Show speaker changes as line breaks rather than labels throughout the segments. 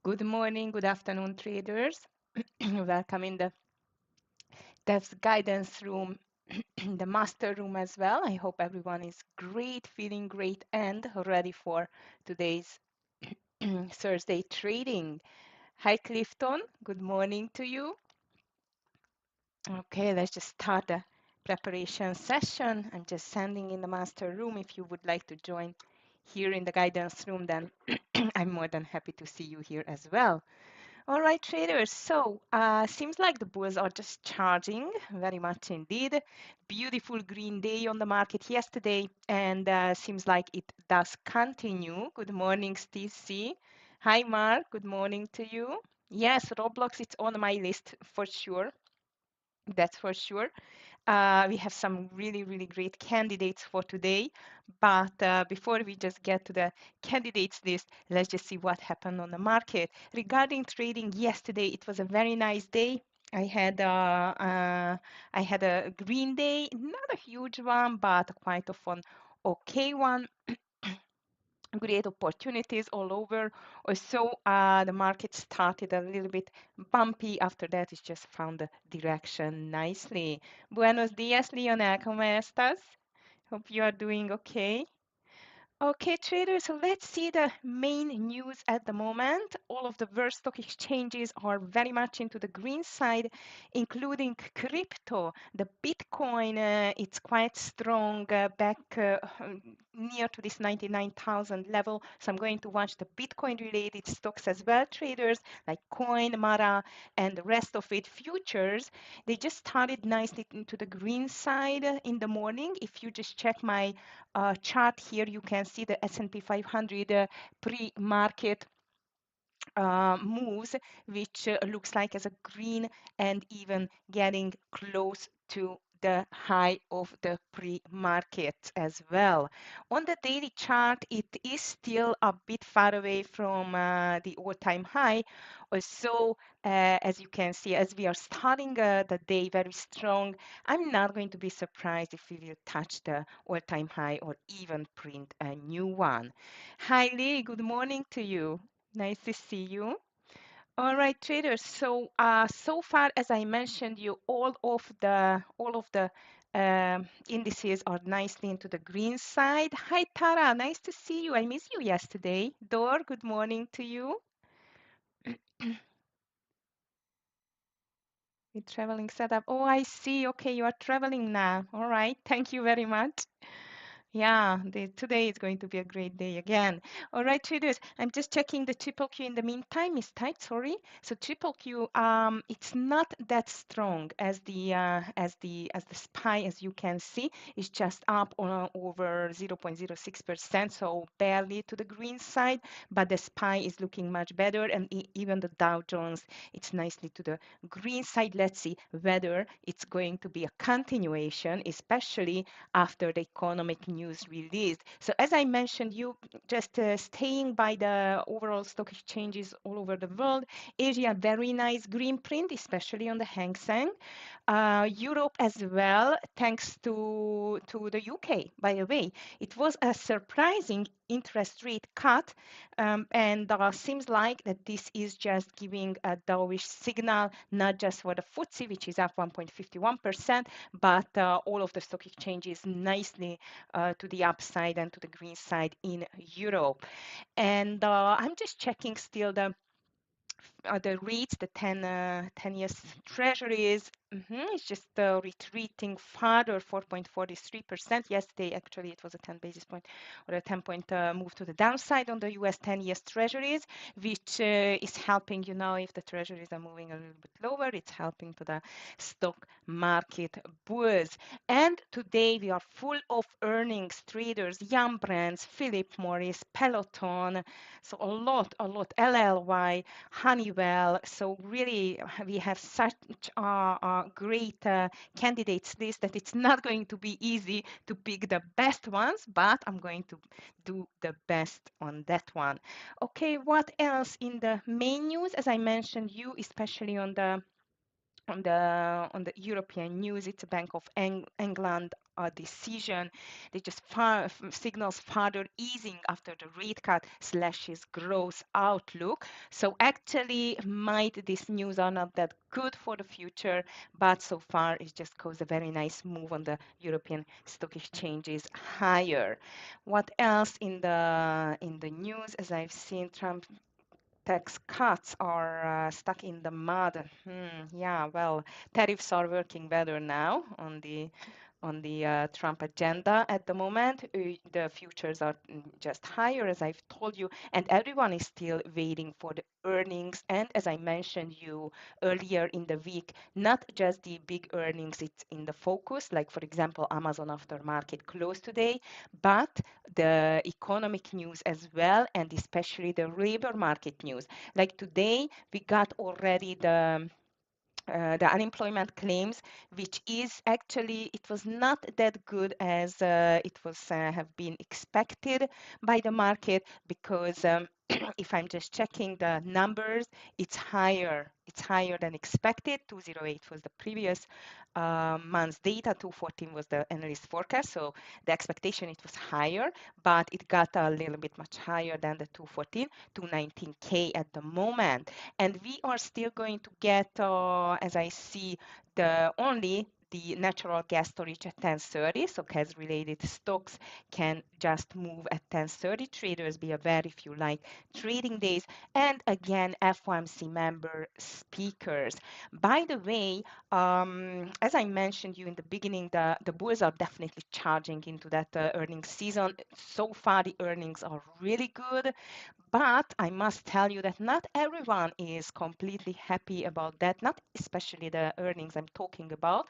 Good morning, good afternoon, traders. Welcome in the TEFS guidance room, the master room as well. I hope everyone is great, feeling great, and ready for today's Thursday trading. Hi, Clifton. Good morning to you. Okay, let's just start the preparation session. I'm just sending in the master room. If you would like to join here in the guidance room, then I'm more than happy to see you here as well. All right, traders. So, seems like the bulls are just charging very much indeed. Beautiful green day on the market yesterday, and seems like it does continue. Good morning, Steve C. Hi, Mark. Good morning to you. Yes, Roblox, it's on my list for sure. That's for sure. We have some really, really great candidates for today. But before we just get to the candidates list, let's just see what happened on the market. Regarding trading yesterday, it was a very nice day. I had a green day, not a huge one, but quite of an okay one. Great opportunities all over. Also, the market started a little bit bumpy. After that, it just found the direction nicely. Buenos días, Lionel. ¿Cómo estás? Hope you are doing okay. Okay, traders, so let's see the main news at the moment. All of the world stock exchanges are very much into the green side, including crypto. The Bitcoin, it's quite strong back near to this 99,000 level. So I'm going to watch the Bitcoin related stocks as well, traders like Coin, Mara, and the rest of it. Futures, they just started nicely into the green side in the morning. If you just check my chart here, you can see the S&P 500 pre-market moves, which looks like as a green and even getting close to the high of the pre-market as well. On the daily chart, it is still a bit far away from the all-time high. Also, as you can see, as we are starting the day very strong, I'm not going to be surprised if we will touch the all-time high or even print a new one. Hi, Lee. Good morning to you. Nice to see you. All right, traders. So, so far, as I mentioned you, all of the indices are nicely into the green side. Hi, Tara. Nice to see you. I missed you yesterday. Dor, good morning to you. The traveling setup. Oh, I see. Okay, you are traveling now. All right. Thank you very much. Yeah, today is going to be a great day again. All right, traders, I'm just checking the triple Q in the meantime. It's typed, sorry. So triple Q, it's not that strong as the SPY, as you can see. It's just up on over 0.06%, so barely to the green side. But the SPY is looking much better, and even the Dow Jones, it's nicely to the green side. Let's see whether it's going to be a continuation, especially after the economic news released. So as I mentioned, you just staying by the overall stock exchanges all over the world. Asia, very nice green print, especially on the Hang Seng. Europe as well, thanks to the UK, by the way. It was a surprising interest rate cut, and seems like that this is just giving a dovish signal, not just for the FTSE, which is up 1.51%, but all of the stock exchanges nicely to the upside and to the green side in Europe. And I'm just checking still the rates, the 10 years treasuries. It's just retreating further, 4.43%. Yesterday, actually, it was a 10 basis point or a 10-point move to the downside on the US 10 years treasuries, which is helping, if the treasuries are moving a little bit lower, it's helping to the stock market bulls. And today, we are full of earnings, traders, Yum Brands, Philip Morris, Peloton. So a lot, LLY, Honeywell. So really, we have such a great candidates list that it's not going to be easy to pick the best ones, but I'm going to do the best on that one. Okay, what else in the main news? As I mentioned, you especially on the European news, it's a Bank of England decision. They just signals further easing after the rate cut slashes growth outlook. So actually, might this news are not that good for the future, but so far it just caused a very nice move on the European stock exchanges higher. What else in the news? As I've seen, Trump tax cuts are stuck in the mud. Yeah, well, tariffs are working better now on the Trump agenda at the moment. The futures are just higher, as I've told you, and everyone is still waiting for the earnings. And as I mentioned you earlier in the week, not just the big earnings it's in the focus, like for example, Amazon after market close today, but the economic news as well, and especially the labor market news. Like today, we got already the unemployment claims, which is actually it was not that good as it was have been expected by the market because if I'm just checking the numbers, it's higher. It's higher than expected. 208 was the previous month's data. 214 was the analyst forecast. So the expectation it was higher, but it got a little bit much higher than the 214, 219K at the moment. And we are still going to get, as I see, the only the natural gas storage at 10:30. So gas related stocks can just move at 10:30. Traders be a very few like trading days. And again, FOMC member speakers. By the way, as I mentioned you in the beginning, the bulls are definitely charging into that earnings season. So far, the earnings are really good. But I must tell you that not everyone is completely happy about that, not especially the earnings I'm talking about,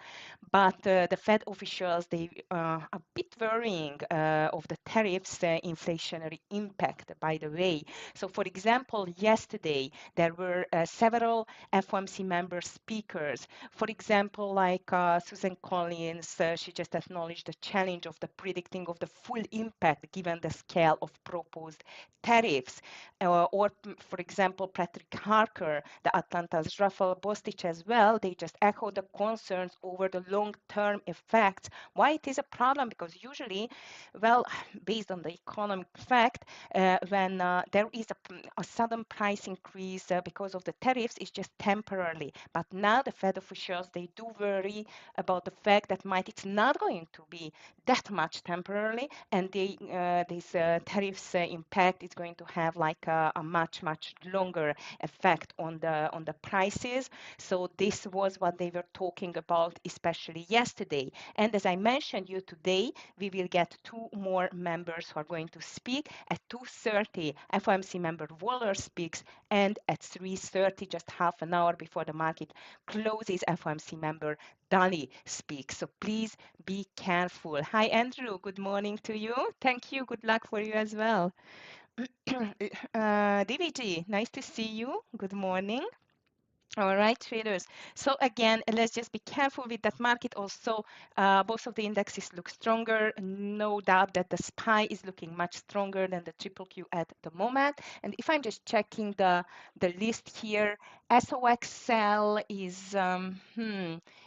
but the Fed officials, they are a bit worrying of the tariffs inflationary impact, by the way. So for example, yesterday, there were several FOMC member speakers. For example, like Susan Collins, she just acknowledged the challenge of the predicting of the full impact given the scale of proposed tariffs. Or, for example, Patrick Harker, the Atlanta's Rafael Bostich as well, they just echo the concerns over the long-term effects. Why it is a problem? Because usually, well, based on the economic fact, when there is a sudden price increase because of the tariffs, it's just temporarily. But now the Fed officials, they do worry about the fact that might it's not going to be that much temporarily, and this tariffs impact is going to have like a much longer effect on the prices. So this was what they were talking about, especially yesterday. And as I mentioned you today, we will get two more members who are going to speak at 2:30. FOMC member Waller speaks, and at 3:30, just half an hour before the market closes, FOMC member Dali speaks. So please be careful. Hi, Andrew. Good morning to you. Thank you. Good luck for you as well. DVG, nice to see you. Good morning. All right, traders. So again, let's just be careful with that market. Also, both of the indexes look stronger. No doubt that the SPY is looking much stronger than the triple Q at the moment. And if I'm just checking the list here, SOXL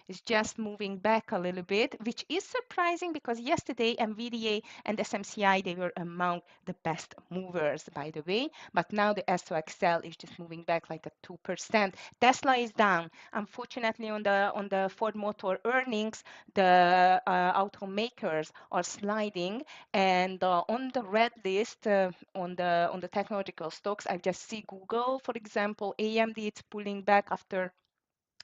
is just moving back a little bit, which is surprising because yesterday NVDA and SMCI, they were among the best movers, by the way. But now the SOXL is just moving back like a 2%. Tesla is down. Unfortunately, on the Ford Motor earnings, the automakers are sliding, and on the red list on the technological stocks, I just see Google, for example, AMD. It's pulling back after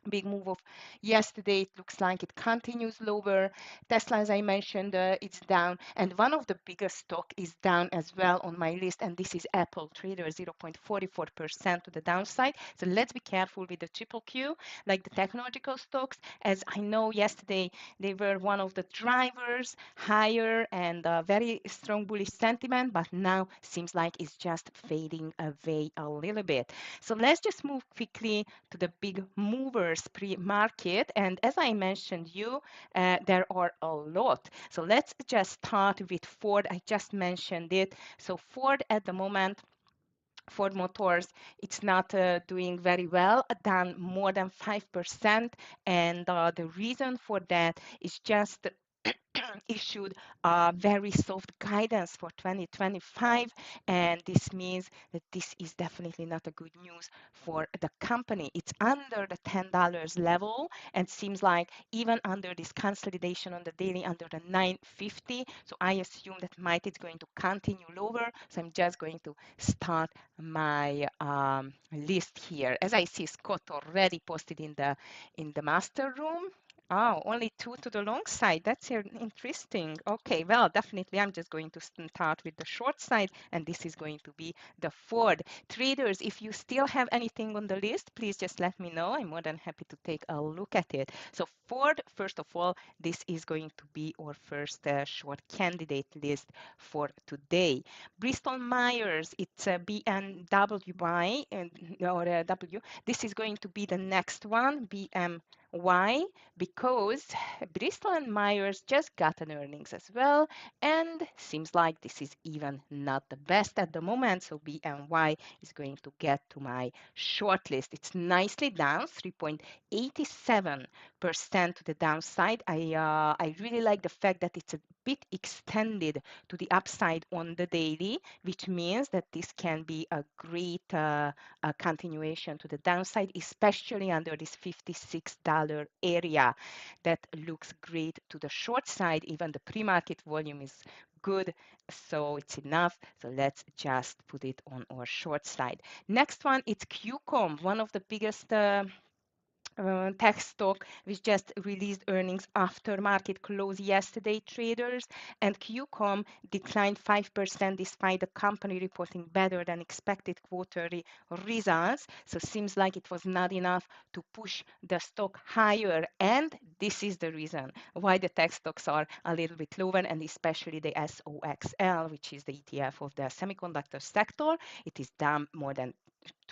big move of yesterday. It looks like it continues lower. Tesla, as I mentioned, it's down, and one of the biggest stock is down as well on my list, and this is Apple. Trader 0.44% to the downside. So let's be careful with the triple Q, like the technological stocks, as I know yesterday they were one of the drivers higher and very strong bullish sentiment, but now seems like it's just fading away a little bit. So let's just move quickly to the big movers pre-market. And as I mentioned you, there are a lot. So let's just start with Ford. I just mentioned it. So Ford at the moment, Ford Motors, it's not doing very well, down more than 5%. And the reason for that is just issued very soft guidance for 2025, and this means that this is definitely not a good news for the company. It's under the $10 level and seems like even under this consolidation on the daily under the 950. So I assume that might is going to continue lower. So I'm just going to start my list here. As I see, Scott already posted in the master room. Oh, only two to the long side. That's interesting. Okay, well, definitely I'm just going to start with the short side, and this is going to be the Ford. Traders, if you still have anything on the list, please just let me know. I'm more than happy to take a look at it. So Ford, first of all, this is going to be our first short candidate list for today. Bristol Myers, it's a BNWY or a W. This is going to be the next one, BM. Why? Because Bristol and Myers just got an earnings as well, and seems like this is even not the best at the moment. So BNY is going to get to my short list. It's nicely down, 3.87% to the downside. I really like the fact that it's a bit extended to the upside on the daily, which means that this can be a great continuation to the downside, especially under this $56 area. That looks great to the short side. Even the pre-market volume is good, so it's enough. So let's just put it on our short side. Next one, it's QCOM, one of the biggest tech stock which just released earnings after market close yesterday, traders, and QCOM declined 5% despite the company reporting better than expected quarterly results. So seems like it was not enough to push the stock higher, and this is the reason why the tech stocks are a little bit lower, and especially the SOXL, which is the ETF of the semiconductor sector. It is down more than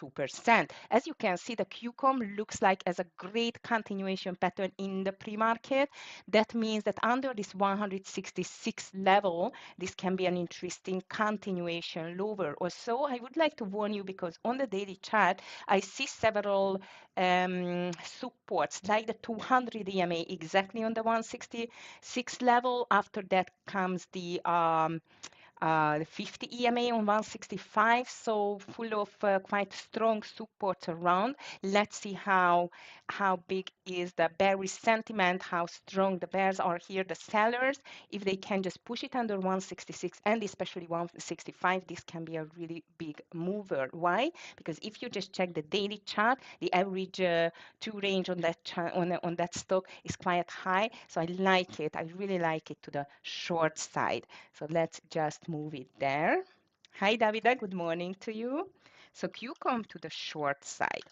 2%. As you can see, the QCOM looks like as a great continuation pattern in the pre-market. That means that under this 166 level, this can be an interesting continuation lower. Also, I would like to warn you because on the daily chart, I see several supports like the 200 EMA exactly on the 166 level. After that comes the 50 EMA on 165, so full of quite strong support around. Let's see how big is the bearish sentiment, how strong the bears are here, the sellers. If they can just push it under 166 and especially 165, this can be a really big mover. Why? Because if you just check the daily chart, the average two range on that on that stock is quite high. So I like it. I really like it to the short side. So let's just move it there. Hi, Davida. Good morning to you. So QCOM to the short side.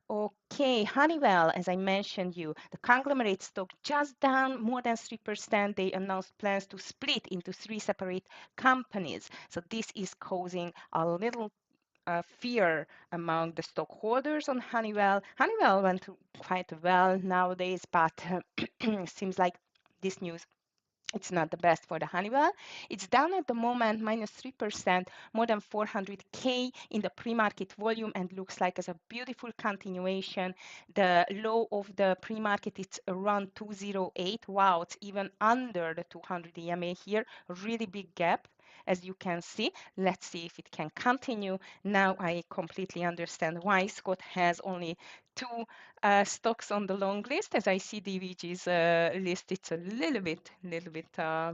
Okay, Honeywell, as I mentioned you, the conglomerate stock just down more than 3%. They announced plans to split into three separate companies. So this is causing a little fear among the stockholders on Honeywell. Honeywell went quite well nowadays, but seems like this news it's not the best for the Honeywell. It's down at the moment, minus 3%, more than 400K in the pre-market volume and looks like as a beautiful continuation. The low of the pre-market, it's around 208. Wow, it's even under the 200 EMA here. A really big gap. As you can see, let's see if it can continue. Now I completely understand why Scott has only two stocks on the long list. As I see DVG's list, it's a little bit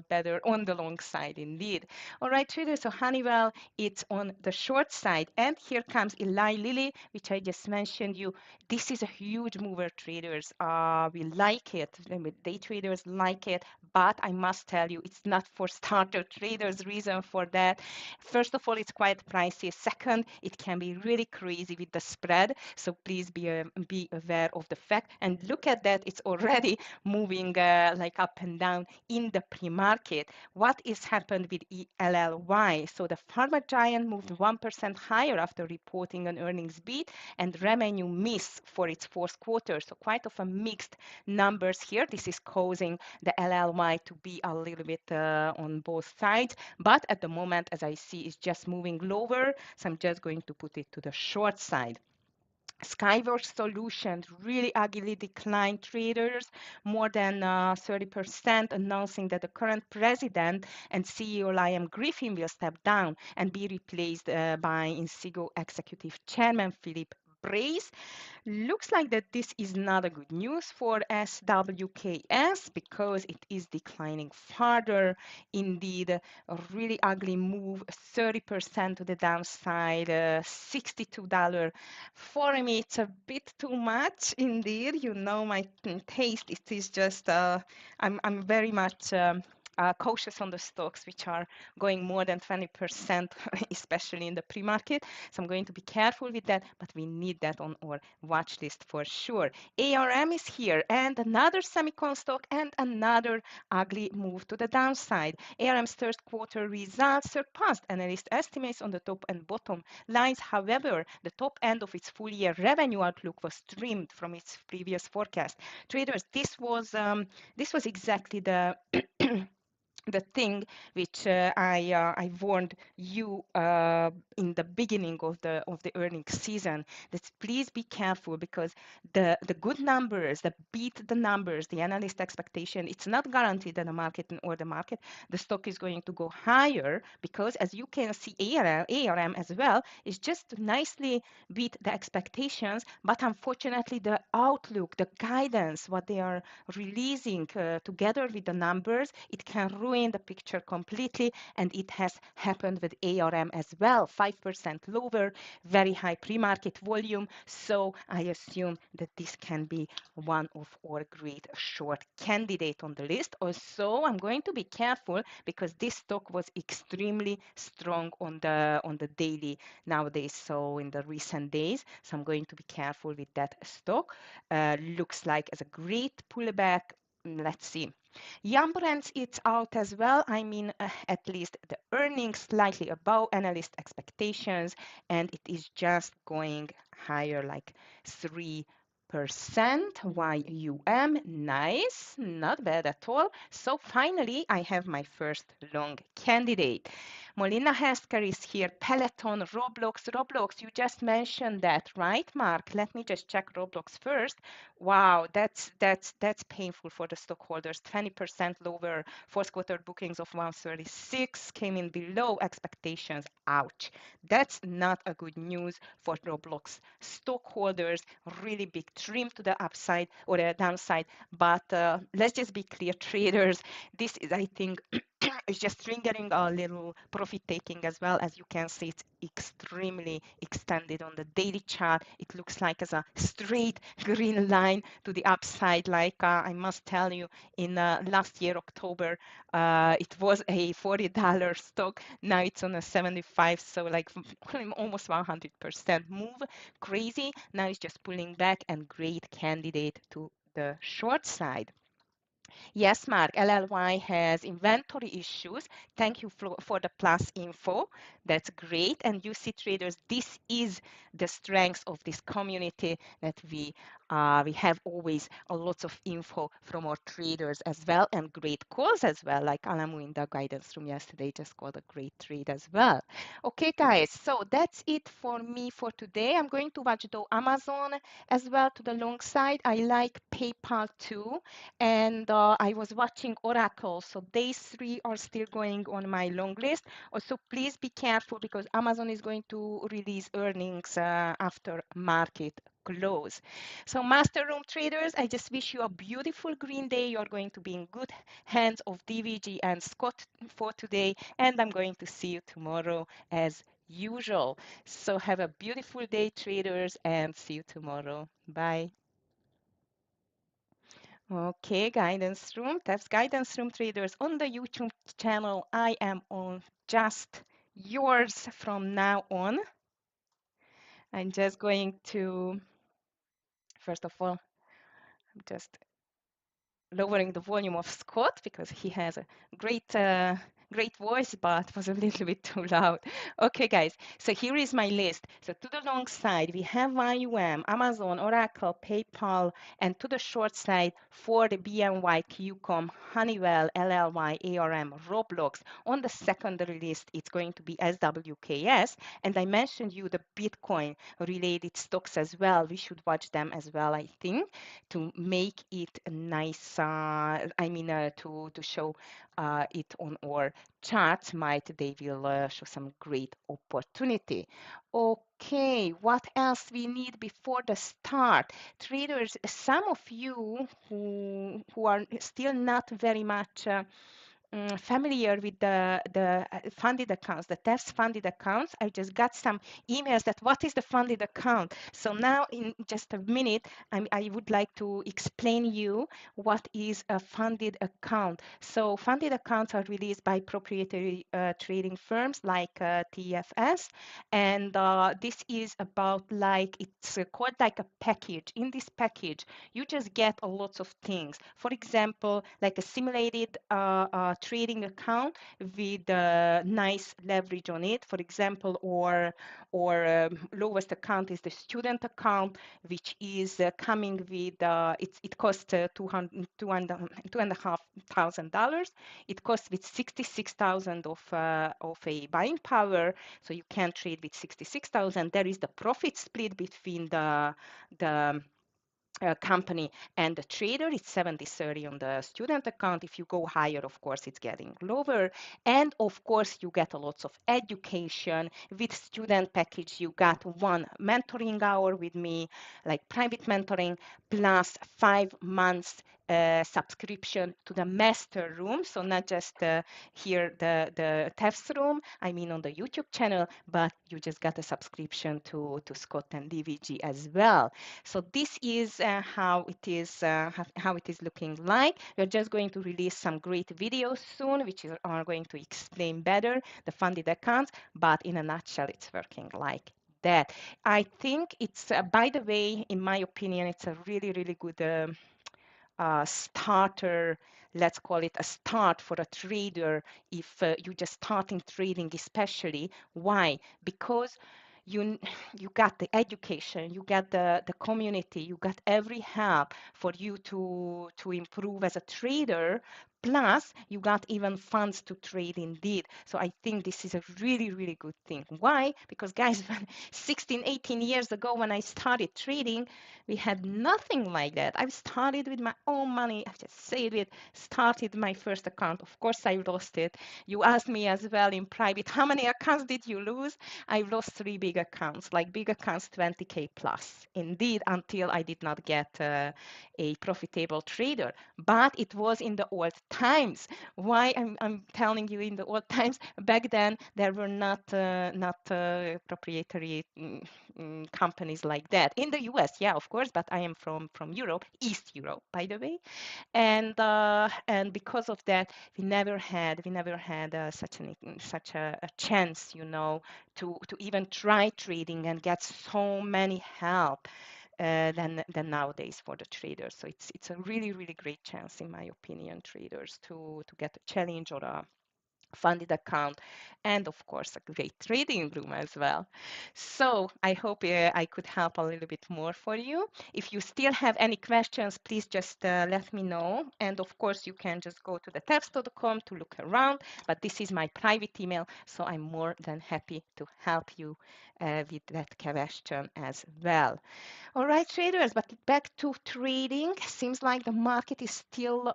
better on the long side indeed. All right, traders, so Honeywell, it's on the short side. And here comes Eli Lilly, which I just mentioned you. This is a huge mover, traders. We like it. Day traders like it, but I must tell you, it's not for starter traders. Reason for that, first of all, it's quite pricey. Second, it can be really crazy with the spread. So please be aware of the fact. And look at that, it's already moving like up and down in the pre-market. What is happened with ELLY? So the pharma giant moved 1% higher after reporting an earnings beat and revenue miss for its fourth quarter. So quite of a mixed numbers here. This is causing the LLY to be a little bit on both sides. But at the moment, as I see, it's just moving lower. So I'm just going to put it to the short side. Skyworks Solutions really ugly declined, traders more than 30%, announcing that the current president and CEO Liam Griffin will step down and be replaced by Inseego executive chairman Philip Brace. Looks like that this is not a good news for SWKS because it is declining further. Indeed, a really ugly move, 30% to the downside, $62. For me, it's a bit too much indeed. You know my taste. It is just, I'm very much cautious on the stocks which are going more than 20%, especially in the pre-market. So I'm going to be careful with that, but we need that on our watch list for sure. ARM is here and another semicon stock and another ugly move to the downside. ARM's third quarter results surpassed analyst estimates on the top and bottom lines. However, the top end of its full year revenue outlook was trimmed from its previous forecast. Traders, this was exactly the the thing which I warned you in the beginning of the earnings season, that please be careful because the good numbers, the beat the numbers, the analyst expectation, it's not guaranteed that the market or the market, the stock is going to go higher because as you can see, ARM as well is just nicely beat the expectations, but unfortunately the outlook, the guidance, what they are releasing together with the numbers, it can ruin the picture completely, and it has happened with ARM as well. 5% lower, very high pre-market volume, so I assume that this can be one of our great short candidate on the list. Also, I'm going to be careful because this stock was extremely strong on the daily nowadays, so in the recent days, so I'm going to be careful with that stock. Looks like as a great pullback. Let's see. Yum Brands, it's out as well. I mean, at least the earnings slightly above analyst expectations, and it is just going higher, like 3%. YUM, nice, not bad at all. So finally, I have my first long candidate. Molina Healthcare is here. Peloton, Roblox. Roblox, you just mentioned that, right, Mark? Let me just check Roblox first. Wow, that's painful for the stockholders. 20% lower. Fourth quarter bookings of 136 came in below expectations. Ouch. That's not a good news for Roblox stockholders. Really big trim to the upside or the downside. But let's just be clear, traders. This is, I think, it's just triggering a little profit taking as well. As you can see, it's extremely extended on the daily chart. It looks like as a straight green line to the upside. Like I must tell you, in last year, October, it was a $40 stock. Now it's on a 75, so like almost 100% move. Crazy. Now it's just pulling back and great candidate to the short side. Yes, Mark, LLY has inventory issues. Thank you for the plus info. That's great. And you see, traders, this is the strength of this community, that we have always a lot of info from our traders as well, and great calls as well. Like Alamu in the guidance room yesterday just called a great trade as well. Okay, guys, so that's it for me for today. I'm going to watch the Amazon as well to the long side. I like PayPal too. And I was watching Oracle. So these three are still going on my long list. Also, please be careful because Amazon is going to release earnings after market close. So master room traders, I just wish you a beautiful green day. You're going to be in good hands of DVG and Scott for today. And I'm going to see you tomorrow as usual. So have a beautiful day, traders, and see you tomorrow. Bye. Okay, guidance room, TEFS guidance room traders on the YouTube channel. I am on just yours from now on. I'm just going to, first of all, I'm just lowering the volume of Scott because he has a great Great voice, but was a little bit too loud. Okay, guys, so here is my list. So to the long side, we have IUM, Amazon, Oracle, PayPal, and to the short side, for the BNY, QCOM, Honeywell, LLY, ARM, Roblox. On the secondary list, it's going to be SWKS. And I mentioned you the Bitcoin related stocks as well. We should watch them as well, I think, to make it nice. To show it on our charts, might they will show some great opportunity. Okay, what else we need before the start? Traders, some of you who are still not very much familiar with the funded accounts, the TEFS funded accounts, I just got some emails that what is the funded account. So now in just a minute, I would like to explain you what is a funded account. So funded accounts are released by proprietary trading firms like TFS, and this is about like it's called like a package. In this package, you just get a lot of things. For example, like a simulated trading account with nice leverage on it, for example, or lowest account is the student account, which is coming with it costs $2,500. It costs with 66,000 of a buying power, so you can trade with 66,000. There is the profit split between the company and the trader. It's 70-30 on the student account. If you go higher, of course, it's getting lower. And of course, you get a lots of education. With student package, you got one mentoring hour with me, like private mentoring, plus 5 months subscription to the master room. So not just here the TEFS room, I mean on the YouTube channel, but you just got a subscription to Scott and DVG as well. So this is how it is looking like. We're just going to release some great videos soon, which are going to explain better the funded accounts, but in a nutshell, it's working like that. I think it's, by the way, in my opinion, it's a really, really good starter, let's call it a start for a trader if you're just starting trading, especially. Why? Because you you got the education, you got the community, you got every help for you to improve as a trader. Plus, you got even funds to trade indeed. So I think this is a really, really good thing. Why? Because guys, 16, 18 years ago when I started trading, we had nothing like that. I started with my own money. I just saved it, started my first account. Of course, I lost it. You asked me as well in private, how many accounts did you lose? I lost 3 big accounts, like big accounts 20K plus. Indeed, until I did not get a profitable trader. But it was in the old times. Why I'm telling you in the old times? Back then, there were not proprietary companies like that. In the US, yeah, of course, but I am from Europe, East Europe, by the way. And because of that, we never had such a chance, to even try trading and get so many help than nowadays for the traders. So it's a really, really great chance, in my opinion, traders to get a challenge or a funded account, and of course a great trading room as well. So I hope I could help a little bit more for you. If you still have any questions, please just let me know. And of course, you can just go to the tefs.com to look around, but this is my private email, so I'm more than happy to help you with that question as well. All right, traders, but back to trading. Seems like the market is still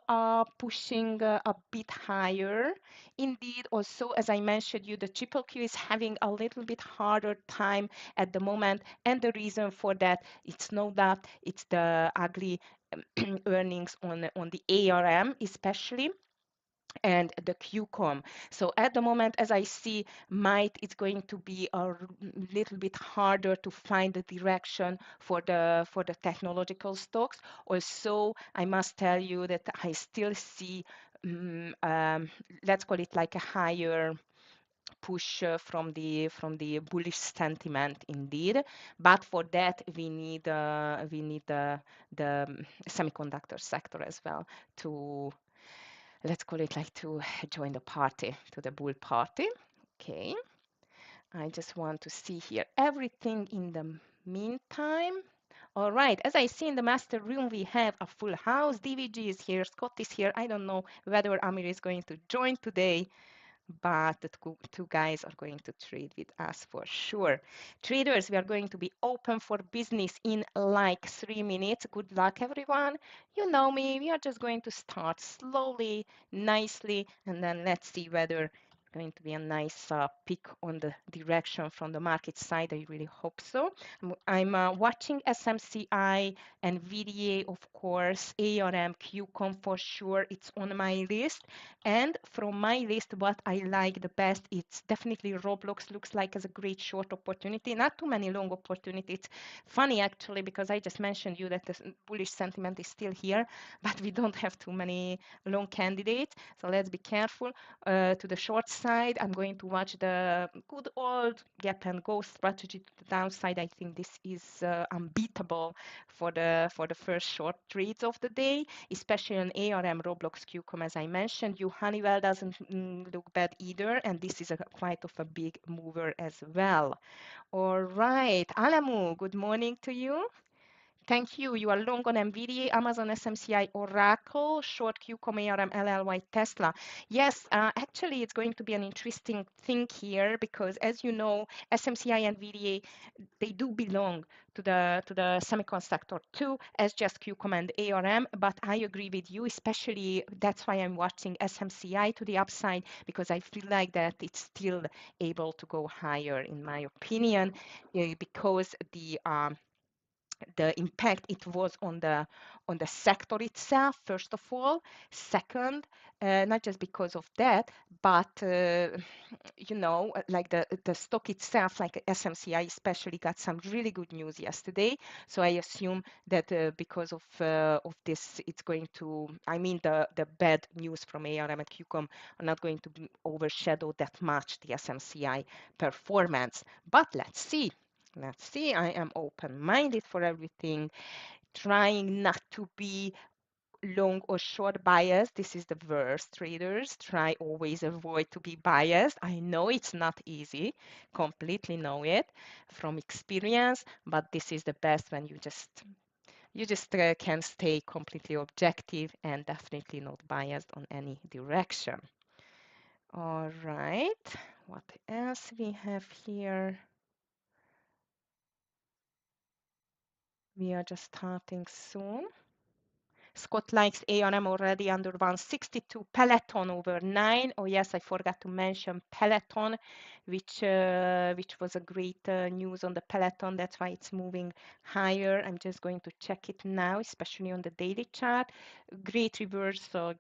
pushing a bit higher. Indeed, also, as I mentioned you, the triple Q is having a little bit harder time at the moment. And the reason for that, it's no doubt, it's the ugly earnings on the ARM, especially, and the QCOM. So at the moment, as I see, might it's going to be a little bit harder to find the direction for the technological stocks. Also, I must tell you that I still see, let's call it like a higher push from the bullish sentiment indeed, but for that we need the semiconductor sector as well to let's call it like to join the party, to the bull party. Okay, I just want to see here everything in the meantime. All right, as I see in the master room, we have a full house. DVG is here, Scott is here. I don't know whether Amir is going to join today, but the two guys are going to trade with us for sure. Traders, we are going to be open for business in like 3 minutes. Good luck, everyone. You know me, we are just going to start slowly, nicely, and then let's see whether going to be a nice pick on the direction from the market side. I really hope so. I'm watching SMCI and VDA, of course, ARM, QCOM for sure. It's on my list. And from my list, what I like the best, it's definitely Roblox looks like as a great short opportunity. Not too many long opportunities. Funny actually, because I just mentioned you that the bullish sentiment is still here, but we don't have too many long candidates. So let's be careful. To the short side, I'm going to watch the good old gap and go strategy to the downside. I think this is unbeatable for the first short trades of the day, especially on ARM, Roblox, QCOM, as I mentioned. You Honeywell doesn't look bad either, and this is quite of a big mover as well. All right, Alamu, good morning to you. Thank you. You are long on NVIDIA, Amazon SMCI, Oracle, short QCOM, ARM, LLY, Tesla. Yes, actually, it's going to be an interesting thing here because, as you know, SMCI and NVIDIA, they do belong to the semiconductor too, as just QCOM and ARM. But I agree with you, especially that's why I'm watching SMCI to the upside because I feel like that it's still able to go higher, in my opinion, because the impact it was on the sector itself, first of all. Second, not just because of that, but you know, like the stock itself, like SMCI especially, got some really good news yesterday. So I assume that because of this, it's going to, I mean, the bad news from ARM and QCOM are not going to overshadow that much the SMCI performance. But let's see. Let's see, I am open-minded for everything, trying not to be long or short biased. This is the worst, traders. Try always avoid to be biased. I know it's not easy, completely know it from experience, but this is the best when you just can stay completely objective and definitely not biased on any direction. All right, what else we have here? We are just starting soon. Scott likes A&M already under 162. Peloton over 9. Oh yes, I forgot to mention Peloton, which was a great news on the Peloton. That's why it's moving higher. I'm just going to check it now, especially on the daily chart. Great reversal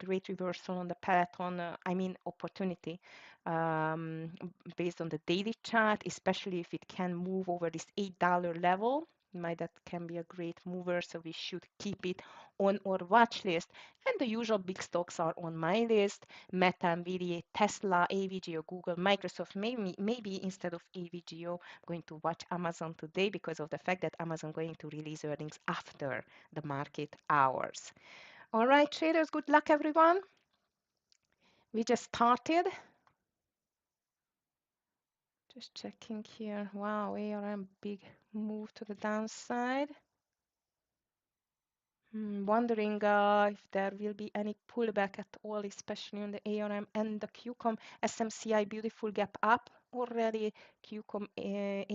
on the Peloton. I mean opportunity um, based on the daily chart, especially if it can move over this $8 level. That can be a great mover, so we should keep it on our watch list. And the usual big stocks are on my list: Meta, Nvidia, Tesla, AVGO, Google, Microsoft. Maybe instead of AVGO, I'm going to watch Amazon today because of the fact that Amazon going to release earnings after the market hours. All right, traders, good luck, everyone. We just started. Just checking here. Wow, ARM big move to the downside. Wondering if there will be any pullback at all, especially on the ARM and the QCOM. SMCI beautiful gap up already. QCOM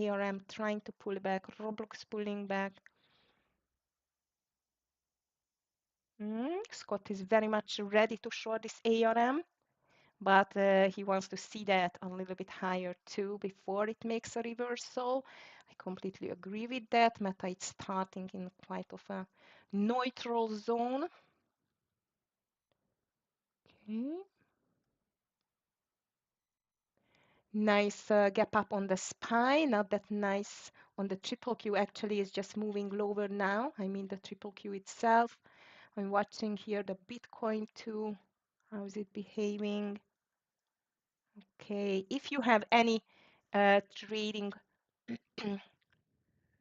ARM trying to pull back. Roblox pulling back. Scott is very much ready to short this ARM, but he wants to see that a little bit higher too before it makes a reversal. I completely agree with that. Meta is starting in quite of a neutral zone. Okay. Nice gap up on the SPY, not that nice on the triple Q. Actually is just moving lower now. I mean the triple Q itself. I'm watching here the Bitcoin too. How is it behaving? Okay, if you have any trading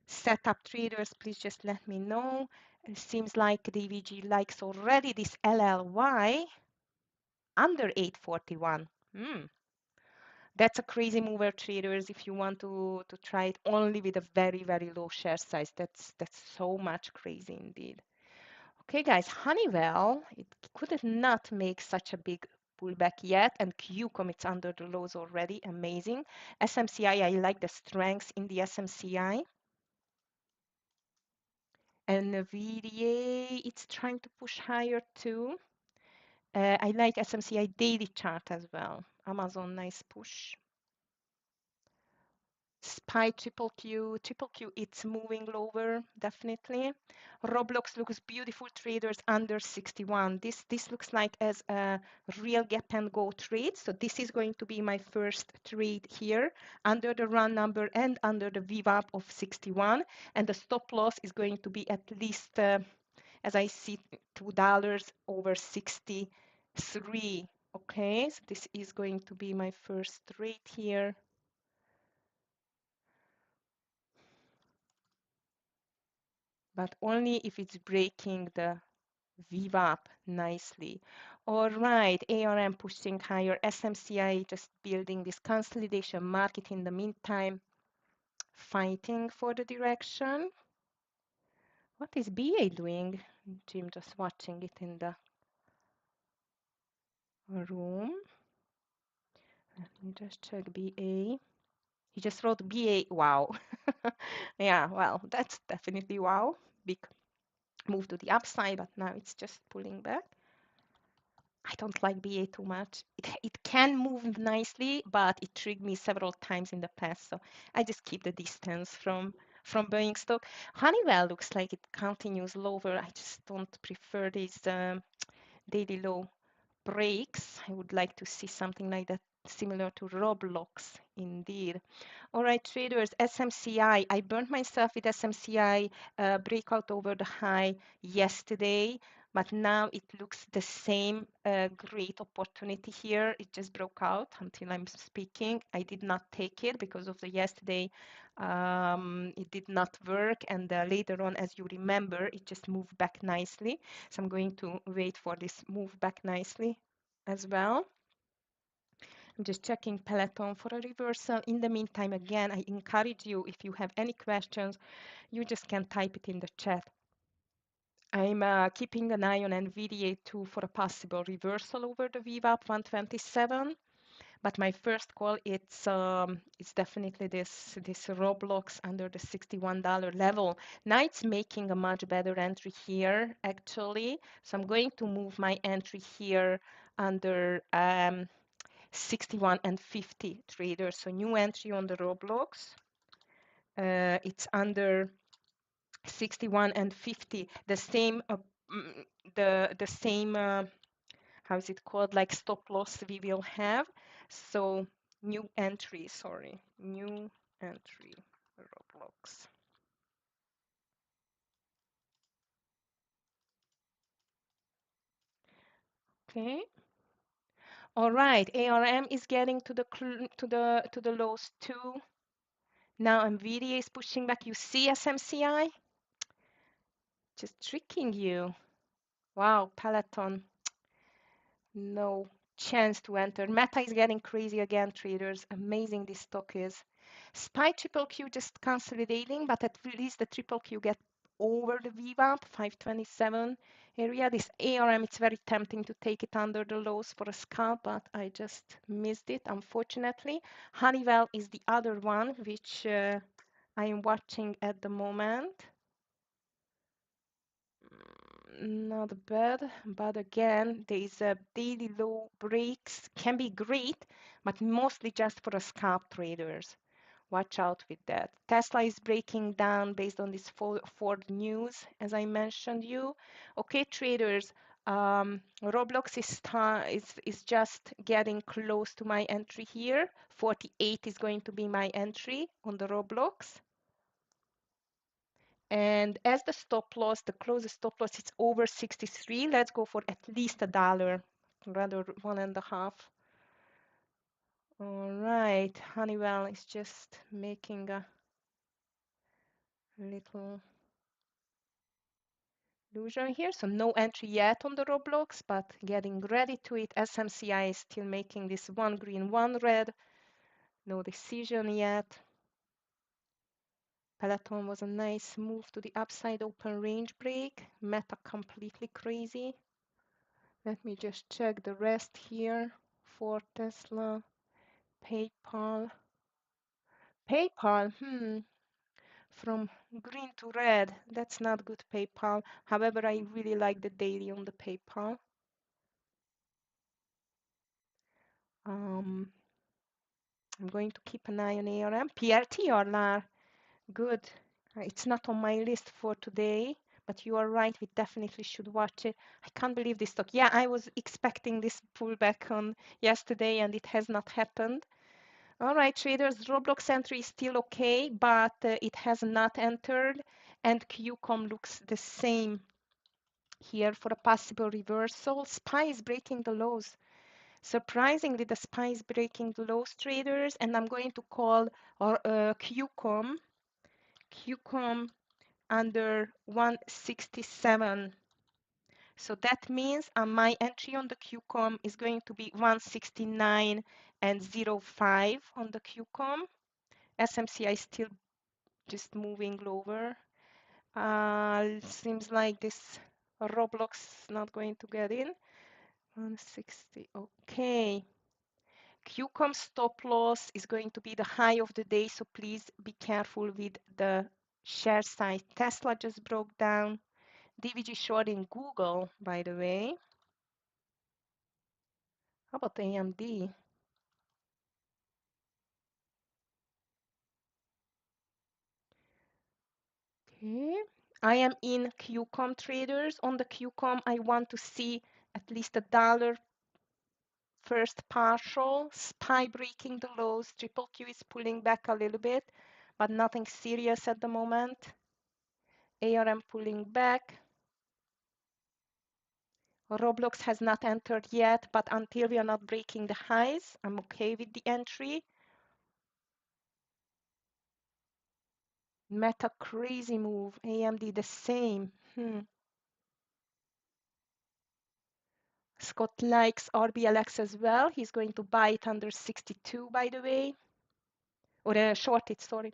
setup, traders, please just let me know. It seems like DVG likes already this LLY. under 841. That's a crazy mover, traders. If you want to try it only with a very low share size, that's so much crazy indeed. Okay, guys, Honeywell, it could not make such a big pullback yet, and QCOM, it's under the lows already. Amazing. SMCI, I like the strengths in the SMCI. And VDA, it's trying to push higher too. I like SMCI daily chart as well. Amazon, nice push. SPY triple Q, it's moving lower, definitely. Roblox looks beautiful, traders under 61. This looks like as a real gap and go trade. So this is going to be my first trade here under the run number and under the VWAP of 61. And the stop loss is going to be at least, as I see, $2 over 63. Okay, so this is going to be my first trade here. But only if it's breaking the VWAP nicely. All right, ARM pushing higher, SMCI just building this consolidation market in the meantime, fighting for the direction. What is BA doing? Jim just watching it in the room. Let me just check BA. He just wrote BA, wow. Yeah, well, that's definitely wow. Big move to the upside, but now it's just pulling back. I don't like BA too much. It can move nicely, but it triggered me several times in the past. So I just keep the distance from buying stock. Honeywell looks like it continues lower. I just don't prefer these daily low breaks. I would like to see something like that, similar to Roblox, indeed. All right, traders, SMCI. I burned myself with SMCI breakout over the high yesterday, but now it looks the same great opportunity here. It just broke out until I'm speaking. I did not take it because of the yesterday. It did not work, and later on, as you remember, it just moved back nicely. So I'm going to wait for this move back nicely as well. I'm just checking Peloton for a reversal. In the meantime, again, I encourage you, if you have any questions, you just can type it in the chat. I'm keeping an eye on NVDA too for a possible reversal over the VWAP 127. But my first call, it's definitely this Roblox under the $61 level. Now it's making a much better entry here, actually. So I'm going to move my entry here under 61 and 50 traders. So new entry on the Roblox. It's under 61 and 50. The same, the same. How is it called? Like stop loss we will have. So new entry. Sorry, new entry. Roblox. Okay. All right. ARM is getting to the lows too. Now NVIDIA is pushing back. You see SMCI? Just tricking you. Wow, Peloton. No chance to enter. Meta is getting crazy again, traders. Amazing this stock is. SPY triple Q just consolidating, but at least the triple Q get over the VWAP 527 area. This ARM, it's very tempting to take it under the lows for a scalp, but I just missed it, unfortunately. Honeywell is the other one, which I am watching at the moment. Not bad, but again, there is a daily low breaks can be great, but mostly just for a scalp traders. Watch out with that. Tesla is breaking down based on this Ford news, as I mentioned you. Okay, traders, Roblox is just getting close to my entry here. 48 is going to be my entry on the Roblox. And as the stop loss, the closest stop loss is over 63. Let's go for at least $1, rather 1.5. All right, Honeywell is just making a little Loser here, so no entry yet on the Roblox, but getting ready to it. SMCI is still making this one green, one red. No decision yet. Peloton was a nice move to the upside, open range break. Meta completely crazy. Let me just check the rest here for Tesla. PayPal. PayPal, from green to red. That's not good, PayPal. However, I really like the daily on the PayPal. I'm going to keep an eye on ARM. PRT or LAR? Good. It's not on my list for today, but you are right. We definitely should watch it. I can't believe this stock. Yeah, I was expecting this pullback on yesterday, and it has not happened. All right, traders, Roblox entry is still okay, but it has not entered, and QCOM looks the same here for a possible reversal. SPY is breaking the lows. Surprisingly, the SPY is breaking the lows, traders, and I'm going to call QCOM under 167. So that means my entry on the QCOM is going to be 169 and 05 on the QCOM. SMCI still just moving lower. Seems like this Roblox is not going to get in. 160, okay. QCOM stop loss is going to be the high of the day, so please be careful with the share size. Tesla just broke down. DVG short in Google, by the way. How about AMD? Okay. I am in QCOM traders. On the QCOM, I want to see at least $1 first partial. SPY breaking the lows. Triple Q is pulling back a little bit, but nothing serious at the moment. ARM pulling back. Roblox has not entered yet, but until we are not breaking the highs, I'm okay with the entry. Meta crazy move. AMD the same. Scott likes RBLX as well. He's going to buy it under 62, by the way. Or short it, sorry.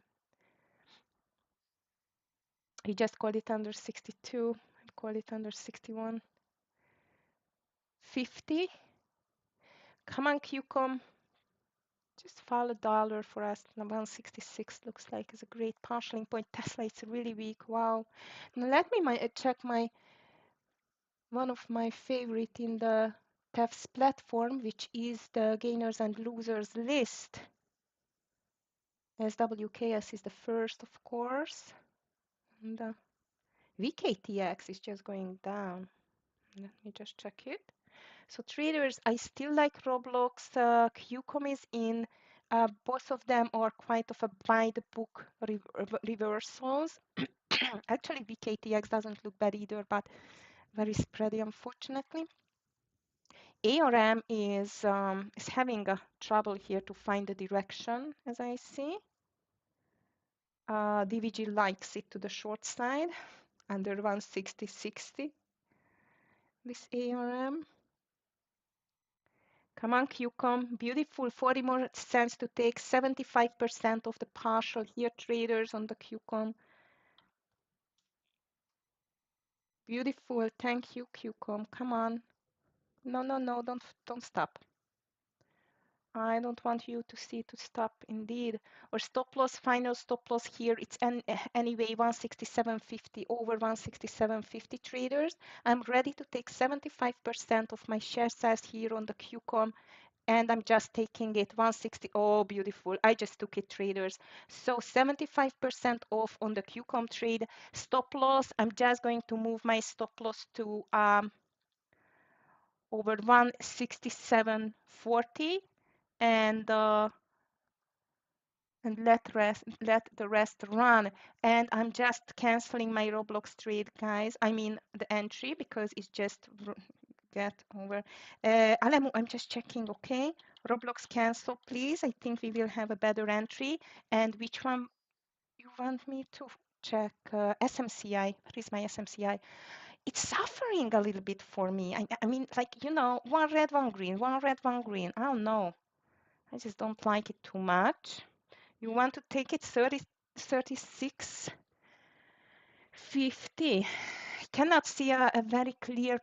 He just called it under 62. I'll call it under 61. 50. Come on, QCOM. Just fall $1 for us. 166 looks like is a great partialing point. Tesla is really weak. Wow. Now let me check one of my favorite in the TEFS platform, which is the gainers and losers list. SWKS is the first, of course. And the VKTX is just going down. Let me just check it. So traders, I still like Roblox. QCOM is in. Both of them are quite of a by the book reversals. Actually, VKTX doesn't look bad either, but very spready, unfortunately. ARM is having a trouble here to find the direction, as I see. DVG likes it to the short side, under 160.60. This ARM. Come on, QCOM. Beautiful. 40 more cents to take. 75% of the partial here, traders on the QCOM. Beautiful. Thank you, QCOM. Come on. No, no, no. Don't stop. I don't want you to see to stop indeed. Or stop loss, final stop loss here. It's anyway 167.50 over 167.50 traders. I'm ready to take 75% of my share size here on the QCOM, and I'm just taking it 160. Oh, beautiful. I just took it, traders. So 75% off on the QCOM trade. Stop loss, I'm just going to move my stop loss to over 167.40 and let the rest run. And I'm just canceling my Roblox trade, guys. I mean the entry, because it's just get over. Alemu, I'm just checking, okay? Roblox cancel, please. I think we will have a better entry. And which one you want me to check? SMCI. What is my SMCI? it's suffering a little bit for me. I mean, like, you know, one red, one green, one red, one green. I don't know. I just don't like it too much. You want to take it 30, 36.50. I cannot see a very clear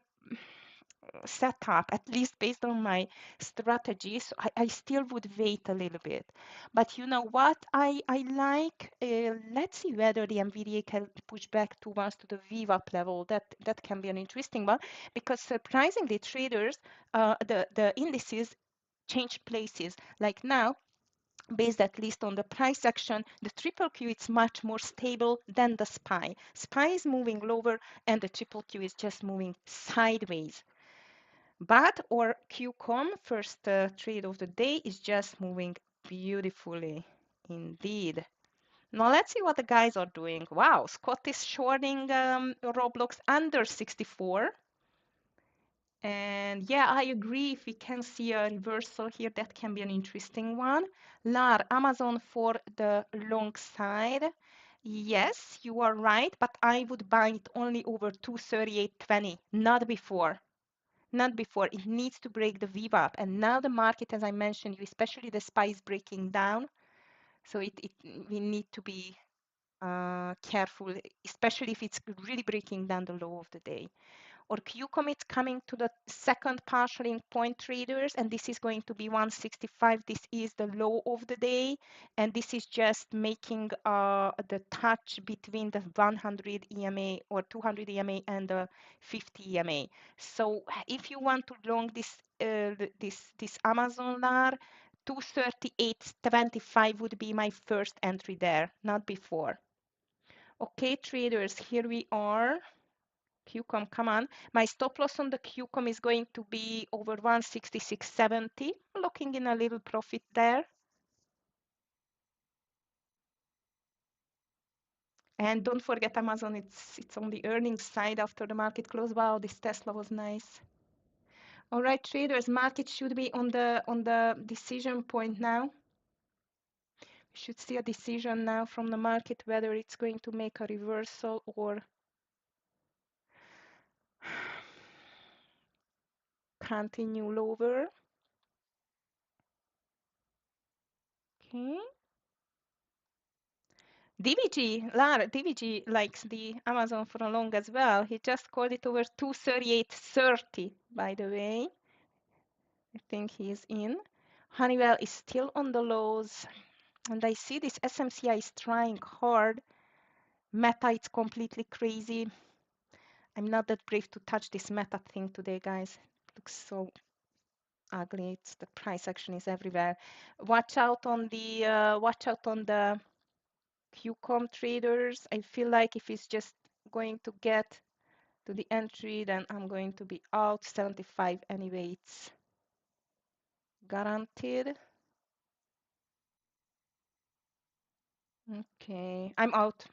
setup, at least based on my strategy. So I still would wait a little bit. But you know what I like? Let's see whether the NVDA can push back to once to the VWAP level. That can be an interesting one because surprisingly, traders, the indices change places. Like now, based at least on the price action, the triple Q is much more stable than the SPY. SPY is moving lower and the triple Q is just moving sideways. But our QCOM, first trade of the day, is just moving beautifully indeed. Now let's see what the guys are doing. Wow, Scott is shorting Roblox under 64. And yeah, I agree. If we can see a reversal here, that can be an interesting one. LAR, Amazon for the long side. Yes, you are right, but I would buy it only over 238.20, not before. Not before. It needs to break the VWAP. And now the market, as I mentioned, especially the SPY is breaking down. So we need to be careful, especially if it's really breaking down the low of the day. Or Q commit coming to the second partial in point traders, and this is going to be 165. This is the low of the day, and this is just making the touch between the 100 EMA or 200 EMA and the 50 EMA. So if you want to long this Amazon LAR, 238.25 would be my first entry there, not before. Okay, traders, here we are. QCOM, come on. My stop loss on the QCOM is going to be over 166.70. Looking in a little profit there. And don't forget Amazon, it's on the earnings side after the market close. Wow, this Tesla was nice. All right, traders, market should be on the decision point now. We should see a decision now from the market whether it's going to make a reversal or continue lower. Okay. DVG likes the Amazon for a long as well. He just called it over 238.30, by the way. I think he's in. Honeywell is still on the lows. And I see this SMCI is trying hard. Meta, it's completely crazy. I'm not that brave to touch this Meta thing today, guys. It looks so ugly. It's the price action is everywhere. Watch out on the QCOM traders. I feel like if it's just going to get to the entry, then I'm going to be out 75 anyway. It's guaranteed. Okay, I'm out.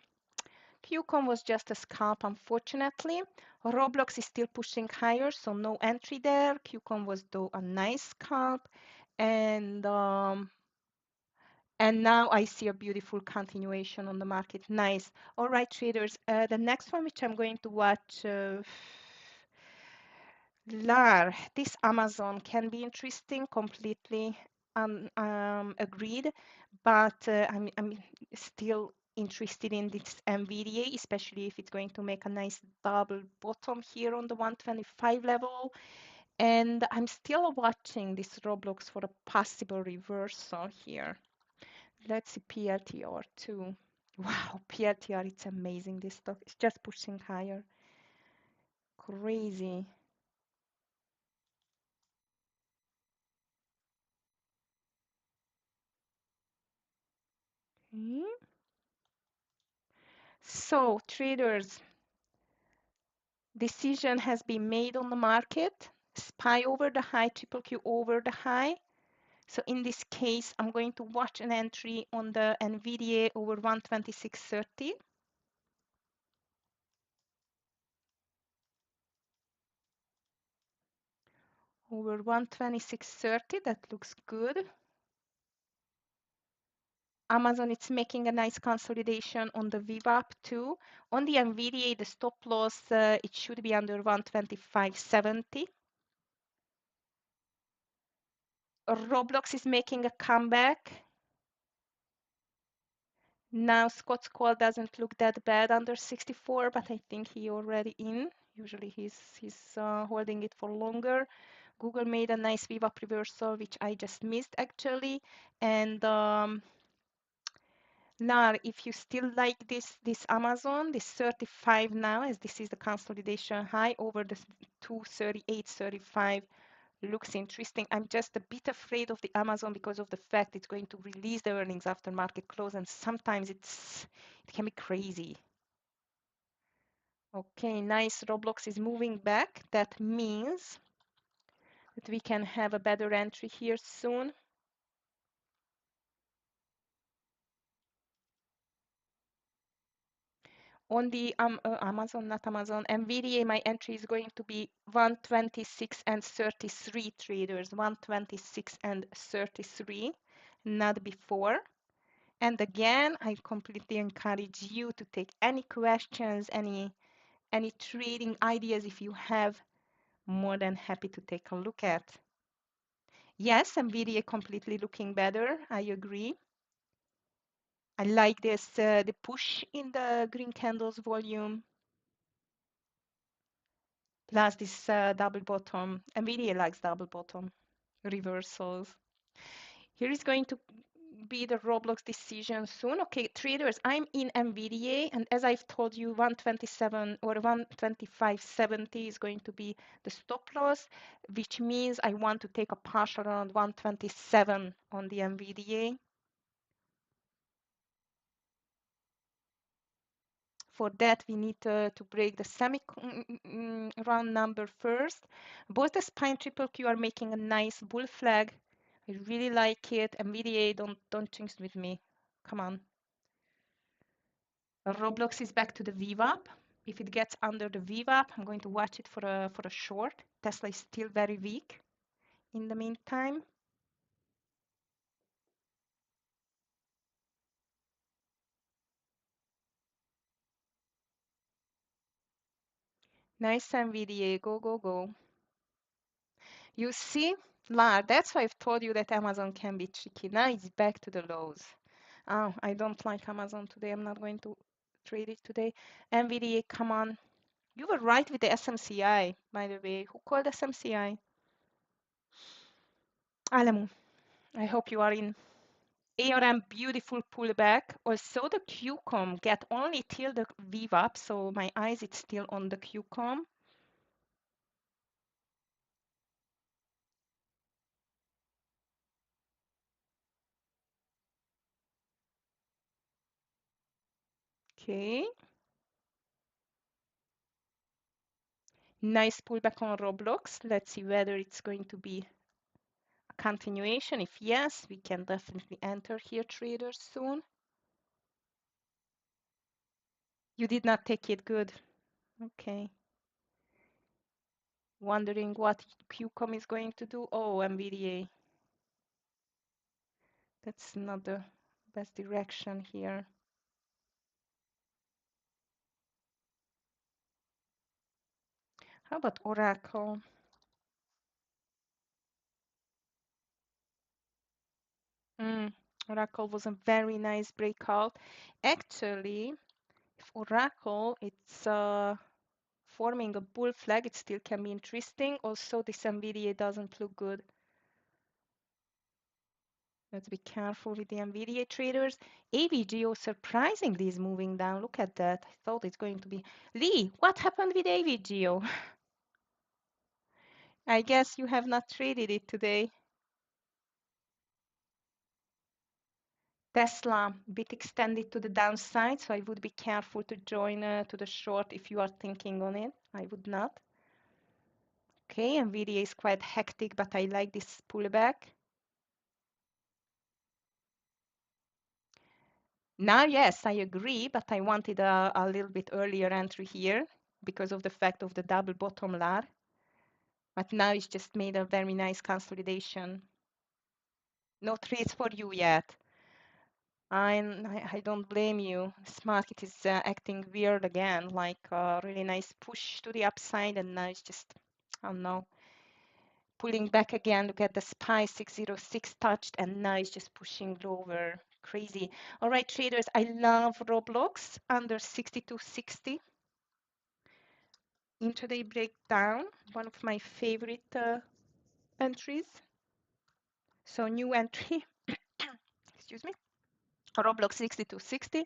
QCOM was just a scalp, unfortunately. Roblox is still pushing higher, so no entry there. QCOM was though a nice scalp, and now I see a beautiful continuation on the market. Nice. All right, traders. The next one, which I'm going to watch. LAR, this Amazon can be interesting, completely agreed, but I'm still interested in this NVDA, especially if it's going to make a nice double bottom here on the 125 level. And I'm still watching this Roblox for a possible reversal here. Let's see PLTR too. Wow, PLTR, it's amazing. This stock is just pushing higher. Crazy. Okay. So traders, decision has been made on the market. SPY over the high, triple Q over the high. So in this case, I'm going to watch an entry on the NVDA over 126.30. Over 126.30, that looks good. Amazon, it's making a nice consolidation on the VWAP too. On the NVDA, the stop loss, it should be under 125.70. Roblox is making a comeback. Now Scott's call doesn't look that bad under 64, but I think he already in. Usually he's holding it for longer. Google made a nice VWAP reversal, which I just missed actually. And now, if you still like this Amazon, this 35 now, as this is the consolidation high over the 238.35, looks interesting. I'm just a bit afraid of the Amazon because of the fact it's going to release the earnings after market close, and sometimes it can be crazy. Okay, nice. Roblox is moving back. That means that we can have a better entry here soon. On the Amazon, not Amazon, NVDA, my entry is going to be 126 and 33 traders, 126 and 33, not before. And again, I completely encourage you to take any questions, any trading ideas if you have, more than happy to take a look at. Yes, NVIDIA completely looking better. I agree. I like this, the push in the green candles volume, plus this double bottom. NVIDIA likes double bottom reversals. Here is going to be the Roblox decision soon. Okay, traders, I'm in NVDA, and as I've told you, 127 or 125.70 is going to be the stop loss, which means I want to take a partial around 127 on the NVDA. For that, we need to break the round number first. Both the spine triple Q are making a nice bull flag. I really like it. NVDA, don't jinx with me. Come on. Roblox is back to the VWAP. If it gets under the VWAP, I'm going to watch it for a short. Tesla is still very weak in the meantime. Nice NVDA, go, go, go. You see, Lar, that's why I've told you that Amazon can be tricky. Now it's back to the lows. Oh, I don't like Amazon today. I'm not going to trade it today. NVDA, come on. You were right with the SMCI, by the way. Who called SMCI? Alamu. I hope you are in. ARM beautiful pullback. Also the QCOM get only till the VWAP, so my eyes it's still on the QCOM. Okay. Nice pullback on Roblox. Let's see whether it's going to be a continuation. If yes, we can definitely enter here traders soon. You did not take it good. Okay. Wondering what QCOM is going to do. Oh, NVDA. That's not the best direction here. How about Oracle? Oracle was a very nice breakout. Actually, if Oracle it's forming a bull flag, it still can be interesting. Also, this NVDA doesn't look good. Let's be careful with the NVDA traders. AVGO surprisingly is moving down. Look at that. I thought it's going to be Lee. What happened with AVGO? I guess you have not traded it today. Tesla, bit extended to the downside, so I would be careful to join to the short if you are thinking on it. I would not. Okay, NVIDIA is quite hectic, but I like this pullback. Now, yes, I agree, but I wanted a little bit earlier entry here because of the fact of the double bottom lar. But now it's just made a very nice consolidation. No trades for you yet. I don't blame you. This market is acting weird again, like a really nice push to the upside, and now it's just, I don't know, pulling back again. Look at the SPY 606 touched, and now it's just pushing lower. Crazy. All right, traders, I love Roblox under 6260. Intraday breakdown, one of my favorite entries. So new entry, excuse me, Roblox 6260.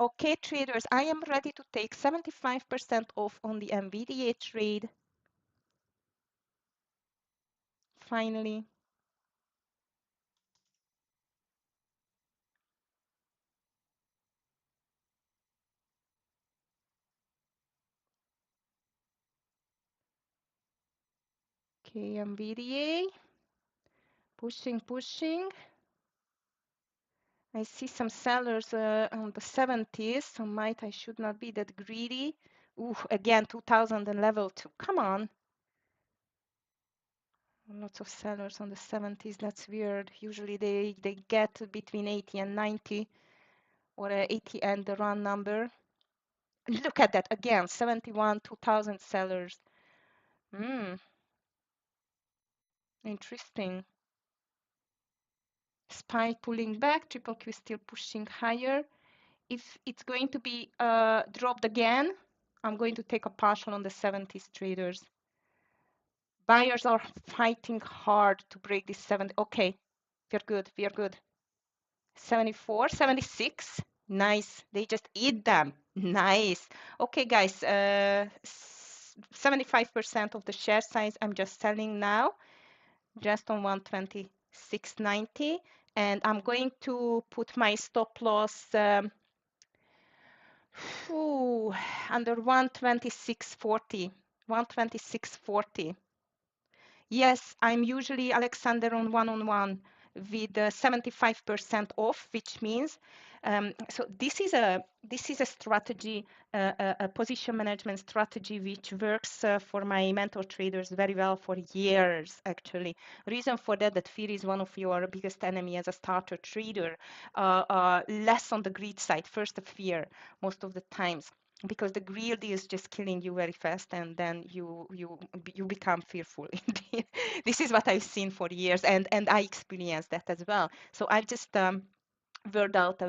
Okay, traders, I am ready to take 75% off on the NVDA trade. Finally. Okay, NVDA. Pushing, pushing. I see some sellers on the 70s, so I should not be that greedy. Ooh, again, 2000 and level 2. Come on. Lots of sellers on the 70s. That's weird. Usually they get between 80 and 90 or 80 and the run number. Look at that again, 71, 2000 sellers. Hmm, interesting. SPY pulling back, triple Q still pushing higher. If it's going to be dropped again, I'm going to take a partial on the 70s traders. Buyers are fighting hard to break this 70. Okay, we're good, we're good. 74, 76. Nice. They just eat them. Nice. Okay, guys, 75% of the share size I'm just selling now, just on 126.90. And I'm going to put my stop loss under 126.40. 126.40. Yes, I'm usually Alexander on one with 75% off, which means so this is a strategy, a position management strategy which works for my mentor traders very well for years. Actually, reason for that fear is one of your biggest enemy as a starter trader. Less on the greed side, first the fear most of the times, because the greed is just killing you very fast, and then you become fearful. This is what I've seen for years, and I experienced that as well. So I've just worked out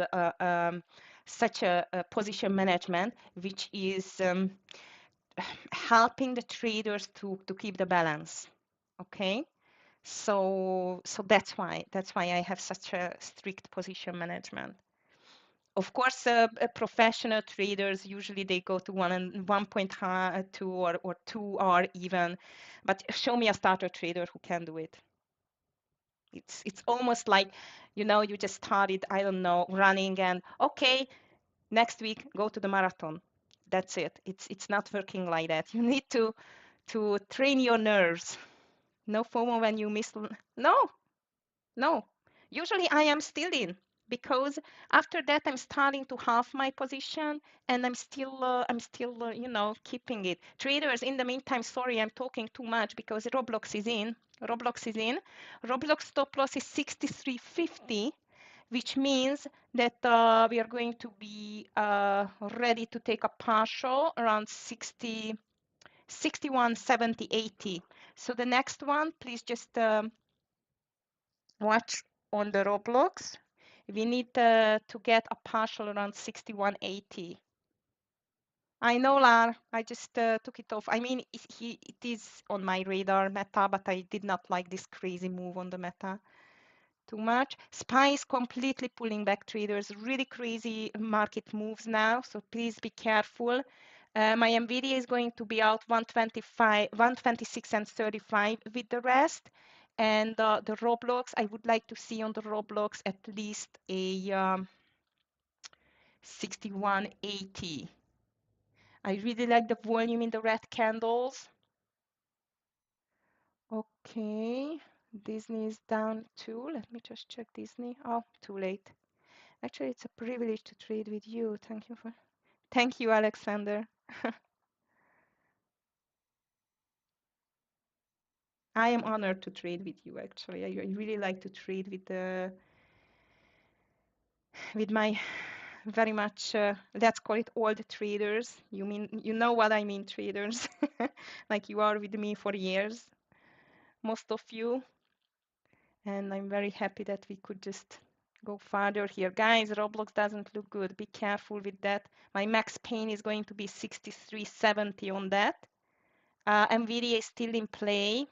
such a position management which is helping the traders to keep the balance. Okay, so that's why I have such a strict position management. Of course, professional traders usually they go to 1.2 or 2 or even, but show me a starter trader who can do it. It's almost like, you just started, I don't know, running, and okay, next week go to the marathon. That's it. It's not working like that. You need to train your nerves. No FOMO when you miss. No, no, usually I am still in, because after that I'm starting to half my position, and I'm still keeping it. Traders, in the meantime, sorry, I'm talking too much because Roblox is in. Roblox is in. Roblox stop loss is 63.50, which means that we are going to be ready to take a partial around 60, 61, 70, 80. So the next one, please just watch on the Roblox. We need to get a partial around 61.80. I know, Lar. I just took it off. I mean, it is on my radar meta, but I did not like this crazy move on the meta too much. SPY is completely pulling back, traders. Really crazy market moves now, so please be careful. My NVIDIA is going to be out 125, 126 and 35 with the rest. And the Roblox, I would like to see on the Roblox at least a 61.80. I really like the volume in the red candles. Okay, Disney is down too. Let me just check Disney. Oh, too late. Actually, it's a privilege to trade with you. Thank you, Alexander. I am honored to trade with you, actually. I really like to trade with with my very much, let's call it old traders. You know what I mean, traders, like you are with me for years, most of you. And I'm very happy that we could just go farther here. Guys, Roblox doesn't look good. Be careful with that. My max pain is going to be 63.70 on that. NVIDIA is still in play.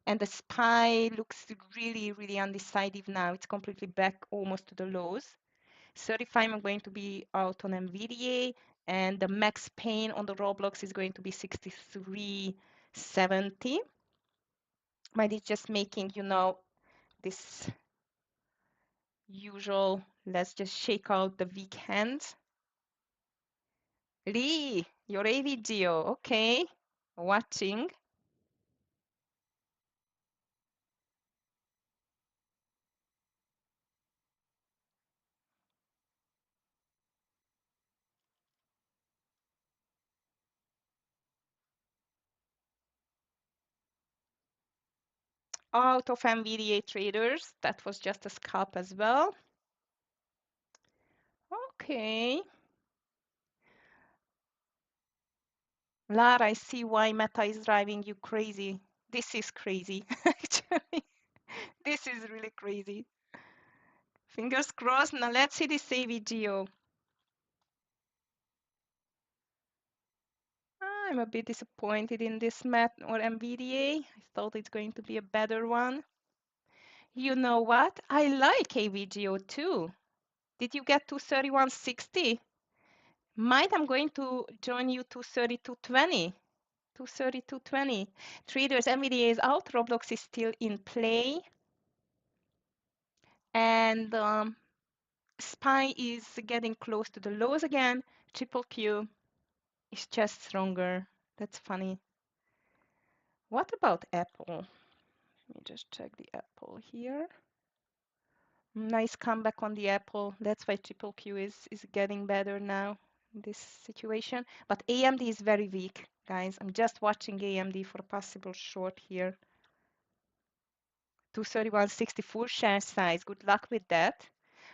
And the SPY looks really, really undecided now. It's completely back almost to the lows. 35, I'm going to be out on NVIDIA. And the max pain on the Roblox is going to be 63.70. But it's just making, this usual, let's just shake out the weak hands. Lee, your AVGO, okay. Watching. Out of NVDA traders, that was just a scalp as well. Okay. Lara, I see why Meta is driving you crazy. This is crazy, actually. This is really crazy. Fingers crossed. Now let's see this AVGO. I'm a bit disappointed in this Met or NVDA. I thought it's going to be a better one. You know what? I like AVGO too. Did you get to 31.60? Might I'm going to join you to 32.20. To 32.20. Traders, NVDA is out. Roblox is still in play. And SPY is getting close to the lows again. Triple Q is just stronger. That's funny. What about Apple? Let me just check the Apple here. Nice comeback on the Apple. That's why Triple Q is getting better now in this situation. But AMD is very weak, guys. I'm just watching AMD for a possible short here. 231.60 full share size. Good luck with that.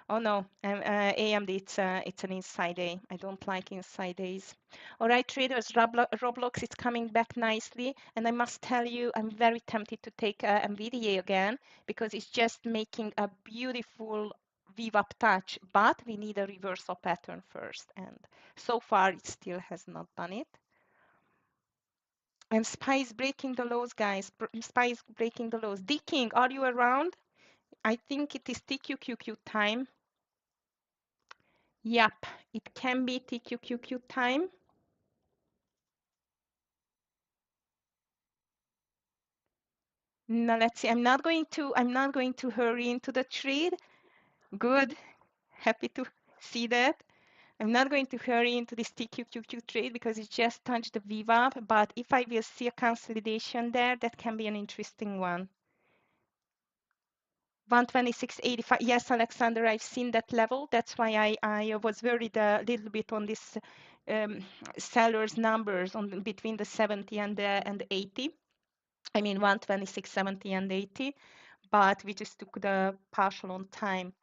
Oh no, AMD, it's an inside day. I don't like inside days. All right, traders, Roblox is coming back nicely. And I must tell you, I'm very tempted to take NVIDIA again because it's just making a beautiful VWAP touch. But we need a reversal pattern first. And so far, it still has not done it. And SPY is breaking the lows, guys. SPY is breaking the lows. D King, are you around? I think it is TQQQ time. Yep, it can be TQQQ time. Now let's see. I'm not going to hurry into the trade. Good. Happy to see that. I'm not going to hurry into this TQQQ trade because it just touched the VWAP. But if I will see a consolidation there, that can be an interesting one. 126.85. Yes, Alexander, I've seen that level. That's why I was worried a little bit on this sellers numbers on between the 70 and the 80. I mean 126, 70 and 80, but we just took the partial on time.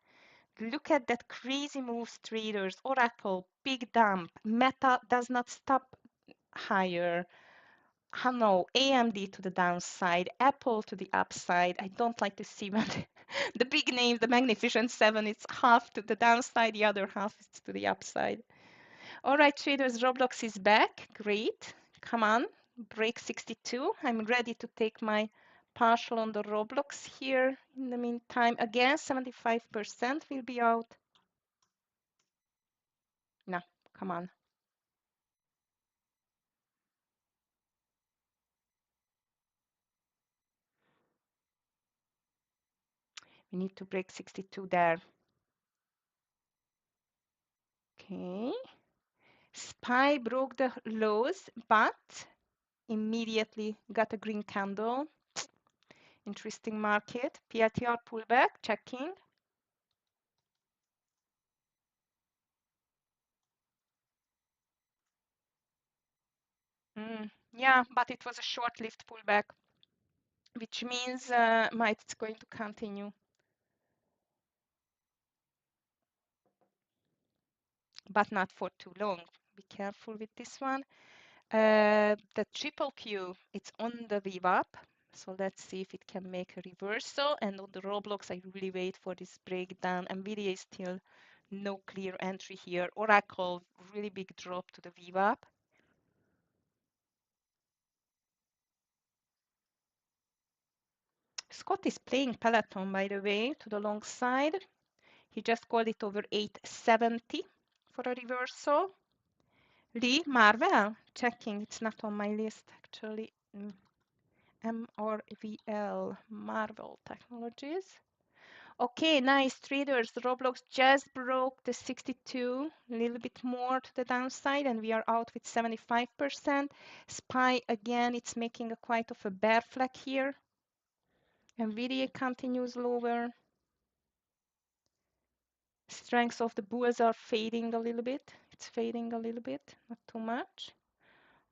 Look at that crazy moves, traders. Oracle, big dump. Meta does not stop higher. No, AMD to the downside, Apple to the upside. I don't like to see when the big names, the Magnificent Seven, it's half to the downside, the other half is to the upside. All right, traders, Roblox is back. Great. Come on, break 62. I'm ready to take my partial on the Roblox here. In the meantime, again, 75% will be out. No, come on. We need to break 62 there. Okay. SPY broke the lows, but immediately got a green candle. Interesting market. PLTR pullback, checking. Yeah, but it was a short-lived pullback, which means might it's going to continue. but not for too long. Be careful with this one. The triple Q, it's on the VWAP. So let's see if it can make a reversal. And on the Roblox, I really wait for this breakdown. NVIDIA is still no clear entry here. Oracle, really big drop to the VWAP. Scott is playing Peloton, by the way, to the long side. He just called it over 870 for a reversal. Lee, Marvel, checking, it's not on my list actually. MRVL, Marvel Technologies. Okay, nice traders. Roblox just broke the 62, a little bit more to the downside, and we are out with 75%. SPY, again, it's making a quite of a bear flag here. NVIDIA continues lower. Strengths of the bulls are fading a little bit. It's fading a little bit, not too much.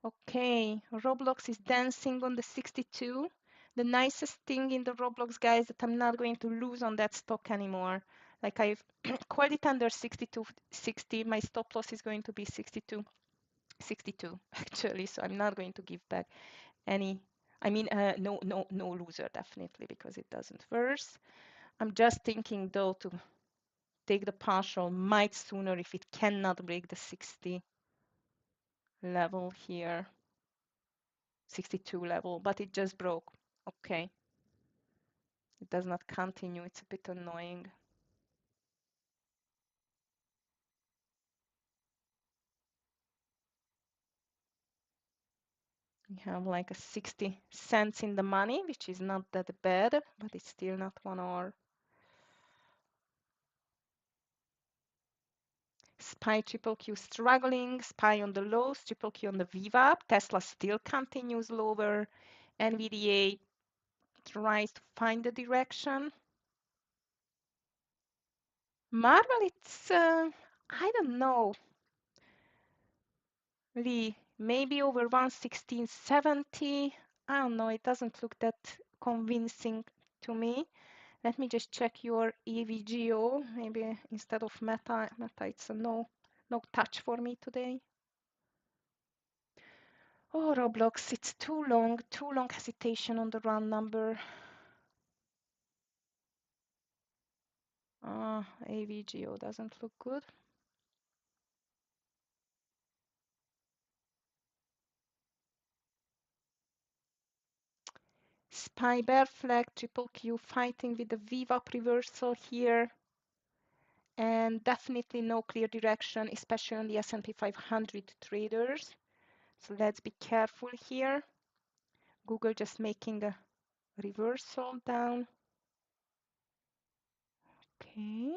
Okay, Roblox is dancing on the 62. The nicest thing in the Roblox, guys, that I'm not going to lose on that stock anymore. Like I've called it under 62.60. My stop loss is going to be 62 actually. So I'm not going to give back any. I mean, no loser definitely because it doesn't verse. I'm just thinking though to take the partial might sooner if it cannot break the 60 level here. 62 level, but it just broke. Okay. It does not continue. It's a bit annoying. We have like a 60 cents in the money, which is not that bad, but it's still not 1 hour. SPY triple Q struggling, SPY on the lows, triple Q on the VWAP. Tesla still continues lower. NVDA tries to find the direction. Marvel, it's, I don't know, really, maybe over 116.70. I don't know, it doesn't look that convincing to me. Let me just check your EVGO. Maybe instead of Meta, it's a no touch for me today. Oh, Roblox, it's too long hesitation on the run number. AVGO doesn't look good. SPY bear flag, triple Q fighting with the VWAP reversal here. And definitely no clear direction, especially on the S&P 500 traders. So let's be careful here. Google just making a reversal down. Okay.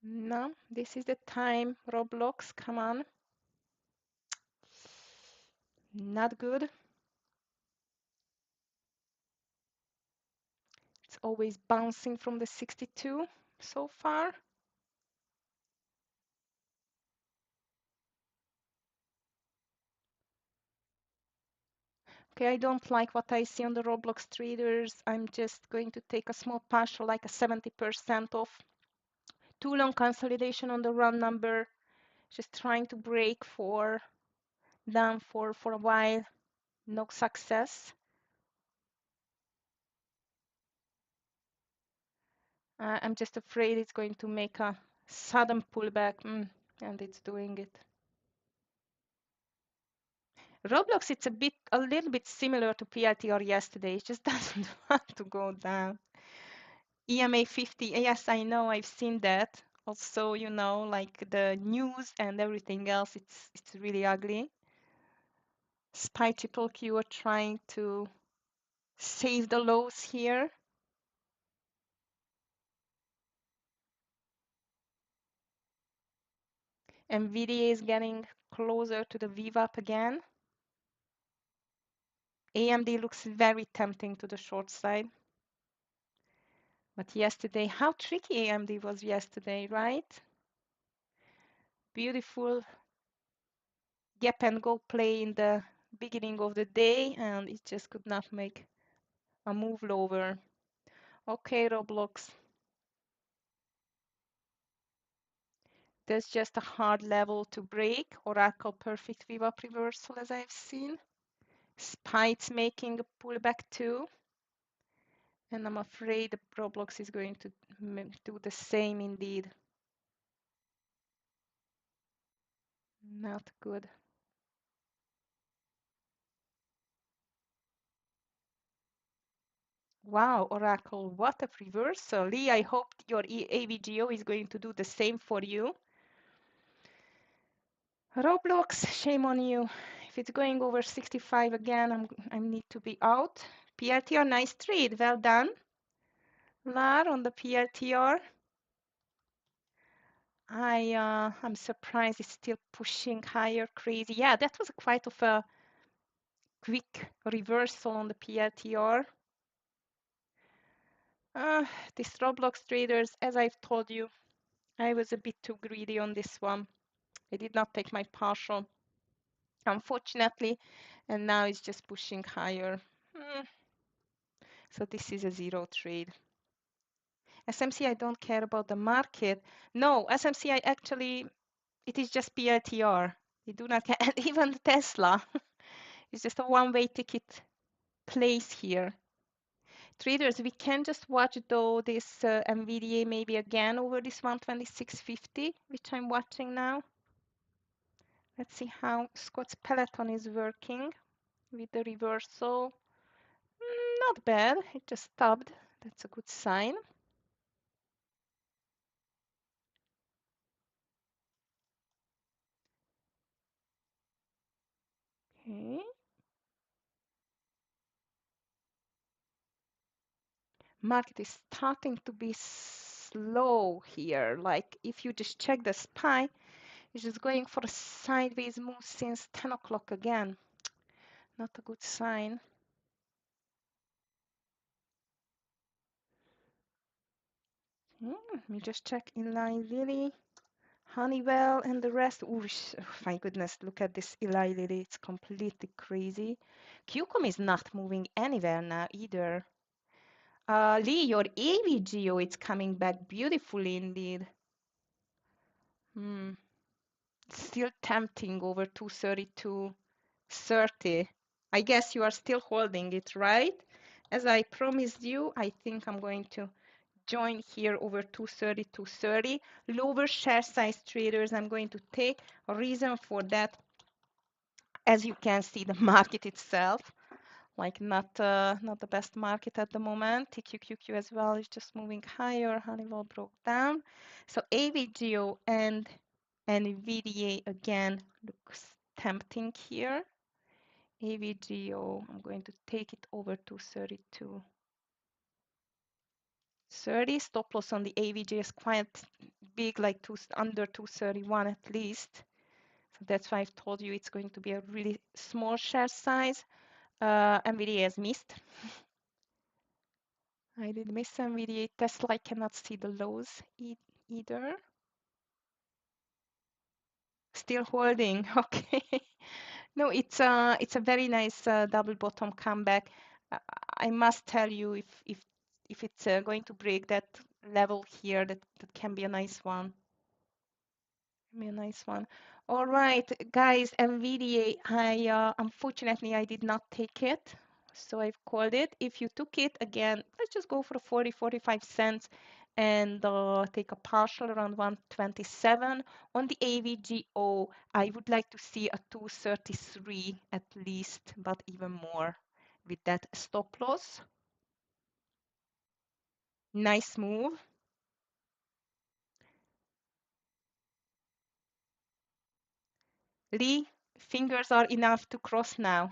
No, this is the time. Roblox, come on. Not good. It's always bouncing from the 62 so far. Okay, I don't like what I see on the Roblox traders. I'm just going to take a small partial, like a 70% off. Too long consolidation on the run number. Just trying to break for down for a while. No success. I'm just afraid it's going to make a sudden pullback, and it's doing it. Roblox, it's a little bit similar to PLTR yesterday. It just doesn't want to go down. EMA 50, yes, I know, I've seen that. Also, you know, like the news and everything else, it's really ugly. SPY triple Q are trying to save the lows here. NVIDIA is getting closer to the VWAP again. AMD looks very tempting to the short side. But yesterday, how tricky AMD was yesterday, right? Beautiful gap and go play in the beginning of the day, and it just could not make a move lower. Okay, Roblox. There's just a hard level to break. Oracle perfect VWAP reversal as I've seen. SPY's making a pullback too. And I'm afraid the Roblox is going to do the same indeed. Not good. Wow, Oracle, what a reversal. Lee, I hope your AVGO is going to do the same for you. Roblox, shame on you. If it's going over 65 again, I need to be out. PRTR, nice trade. Well done. Lar on the PRTR. I'm surprised it's still pushing higher, crazy. Yeah, that was quite of a quick reversal on the PRTR. These Roblox traders, as I've told you, I was a bit too greedy on this one. I did not take my partial, unfortunately, and now it's just pushing higher. So this is a zero trade. SMC, I don't care about the market. No, SMC, I actually, it is just PLTR. You do not care. And even Tesla, it's just a one-way ticket place here. Traders, we can just watch though this NVDA maybe again over this 126.50, which I'm watching now. Let's see how Scott's Peloton is working with the reversal. Not bad, it just stopped. That's a good sign. Okay. Market is starting to be slow here. Like if you just check the SPY, it's just going for a sideways move since 10 o'clock again. Not a good sign. Let me just check Eli Lilly, Honeywell, and the rest. Oh my goodness, look at this Eli Lilly. It's completely crazy. QCOM is not moving anywhere now either. Lee, your AVGO is coming back beautifully indeed. Still tempting over 232.30. I guess you are still holding it, right? As I promised you, I think I'm going to join here over 230. Lower share size traders, I'm going to take a reason for that. As you can see, the market itself, like not the best market at the moment. TQQQ as well is just moving higher. Honeywell broke down. So AVGO and NVDA again looks tempting here. AVGO, I'm going to take it over to 32.30. Stop loss on the AVG is quite big, like under 231 at least. So that's why I've told you it's going to be a really small share size. NVDA has missed. I did miss NVDA. Tesla, I cannot see the lows either. Still holding. Okay. No, it's a very nice double bottom comeback. Uh, I must tell you, if it's going to break that level here, that can be a nice one. Be a nice one. All right, guys, NVDA, unfortunately I did not take it, so I've called it. If you took it, again, let's just go for 45 cents and take a partial around 127. On the AVGO, I would like to see a 233 at least, but even more with that stop loss. Nice move. Lee, fingers are enough to cross now.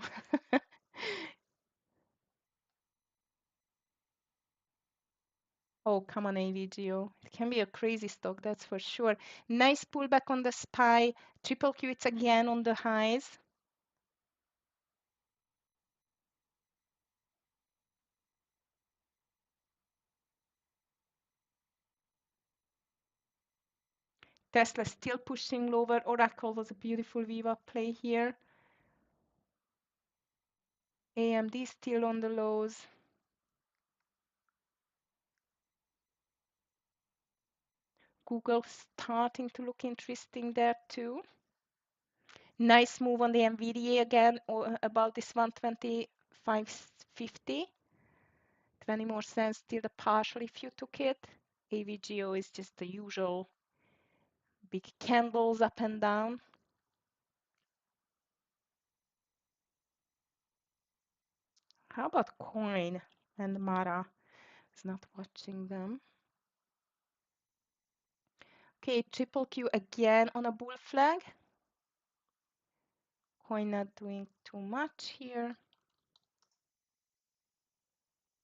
Oh, come on, AVGO. It can be a crazy stock, that's for sure. Nice pullback on the SPY. Triple Q, it's again on the highs. Tesla still pushing lower. Oracle was a beautiful VWAP play here. AMD still on the lows. Google starting to look interesting there too. Nice move on the NVDA again, or about this 125.50. 20 more cents still the partial if you took it. AVGO is just the usual big candles up and down. How about coin and Mara? Is not watching them. Okay, triple Q again on a bull flag. Coin not doing too much here.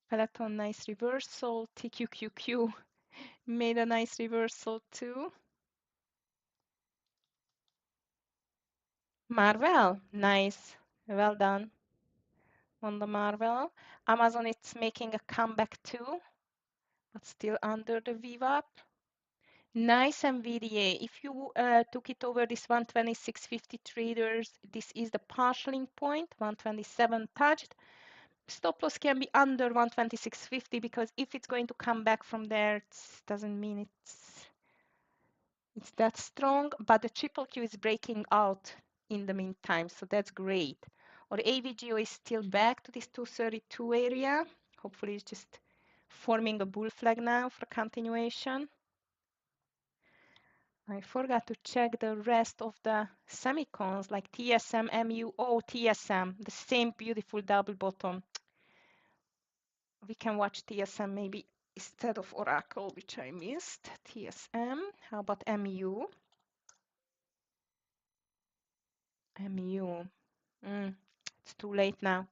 Peloton, nice reversal. TQQQ made a nice reversal too. Marvel, nice. Well done on the Marvel. Amazon, it's making a comeback too, but still under the VWAP. Nice NVDA. If you took it over this 126.50 traders, this is the partialing point, 127 touched. Stop loss can be under 126.50 because if it's going to come back from there, it doesn't mean it's that strong, but the triple Q is breaking out in the meantime, so that's great. Or AVGO is still back to this 232 area. Hopefully it's just forming a bull flag now for continuation. I forgot to check the rest of the semicons like TSM, MU, oh, TSM, the same beautiful double bottom. We can watch TSM maybe instead of Oracle, which I missed. TSM, how about MU? MU, it's too late now.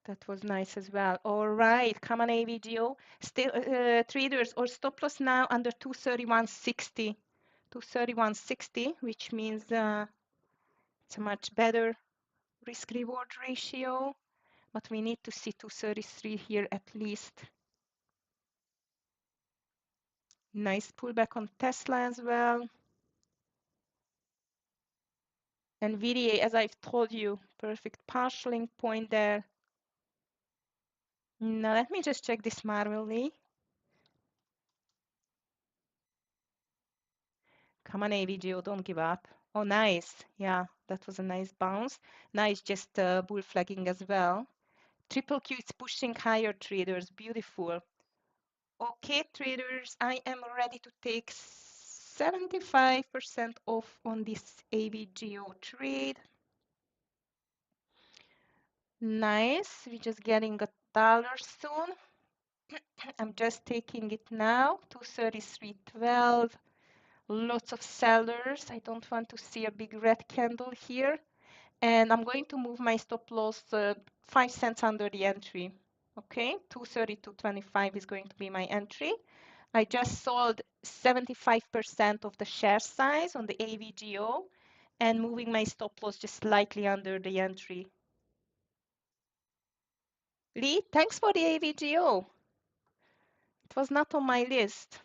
That was nice as well. All right, come on AVGO. Still traders or stop loss now under 231.60. 231.60, which means it's a much better risk reward ratio, but we need to see 233 here at least. Nice pullback on Tesla as well. NVDA, as I've told you, perfect partialing point there. Now let me just check this manually. Come on, AVGO, don't give up. Oh, nice. Yeah, that was a nice bounce. Nice, just bull flagging as well. Triple Q is pushing higher traders. Beautiful. Okay, traders, I am ready to take 75% off on this AVGO trade. Nice. We're just getting $1 soon. I'm just taking it now. 233.12. Lots of sellers. I don't want to see a big red candle here. And I'm going to move my stop loss 5 cents under the entry. Okay, 232.25 is going to be my entry. I just sold 75% of the share size on the AVGO and moving my stop loss just slightly under the entry. Lee, thanks for the AVGO. It was not on my list.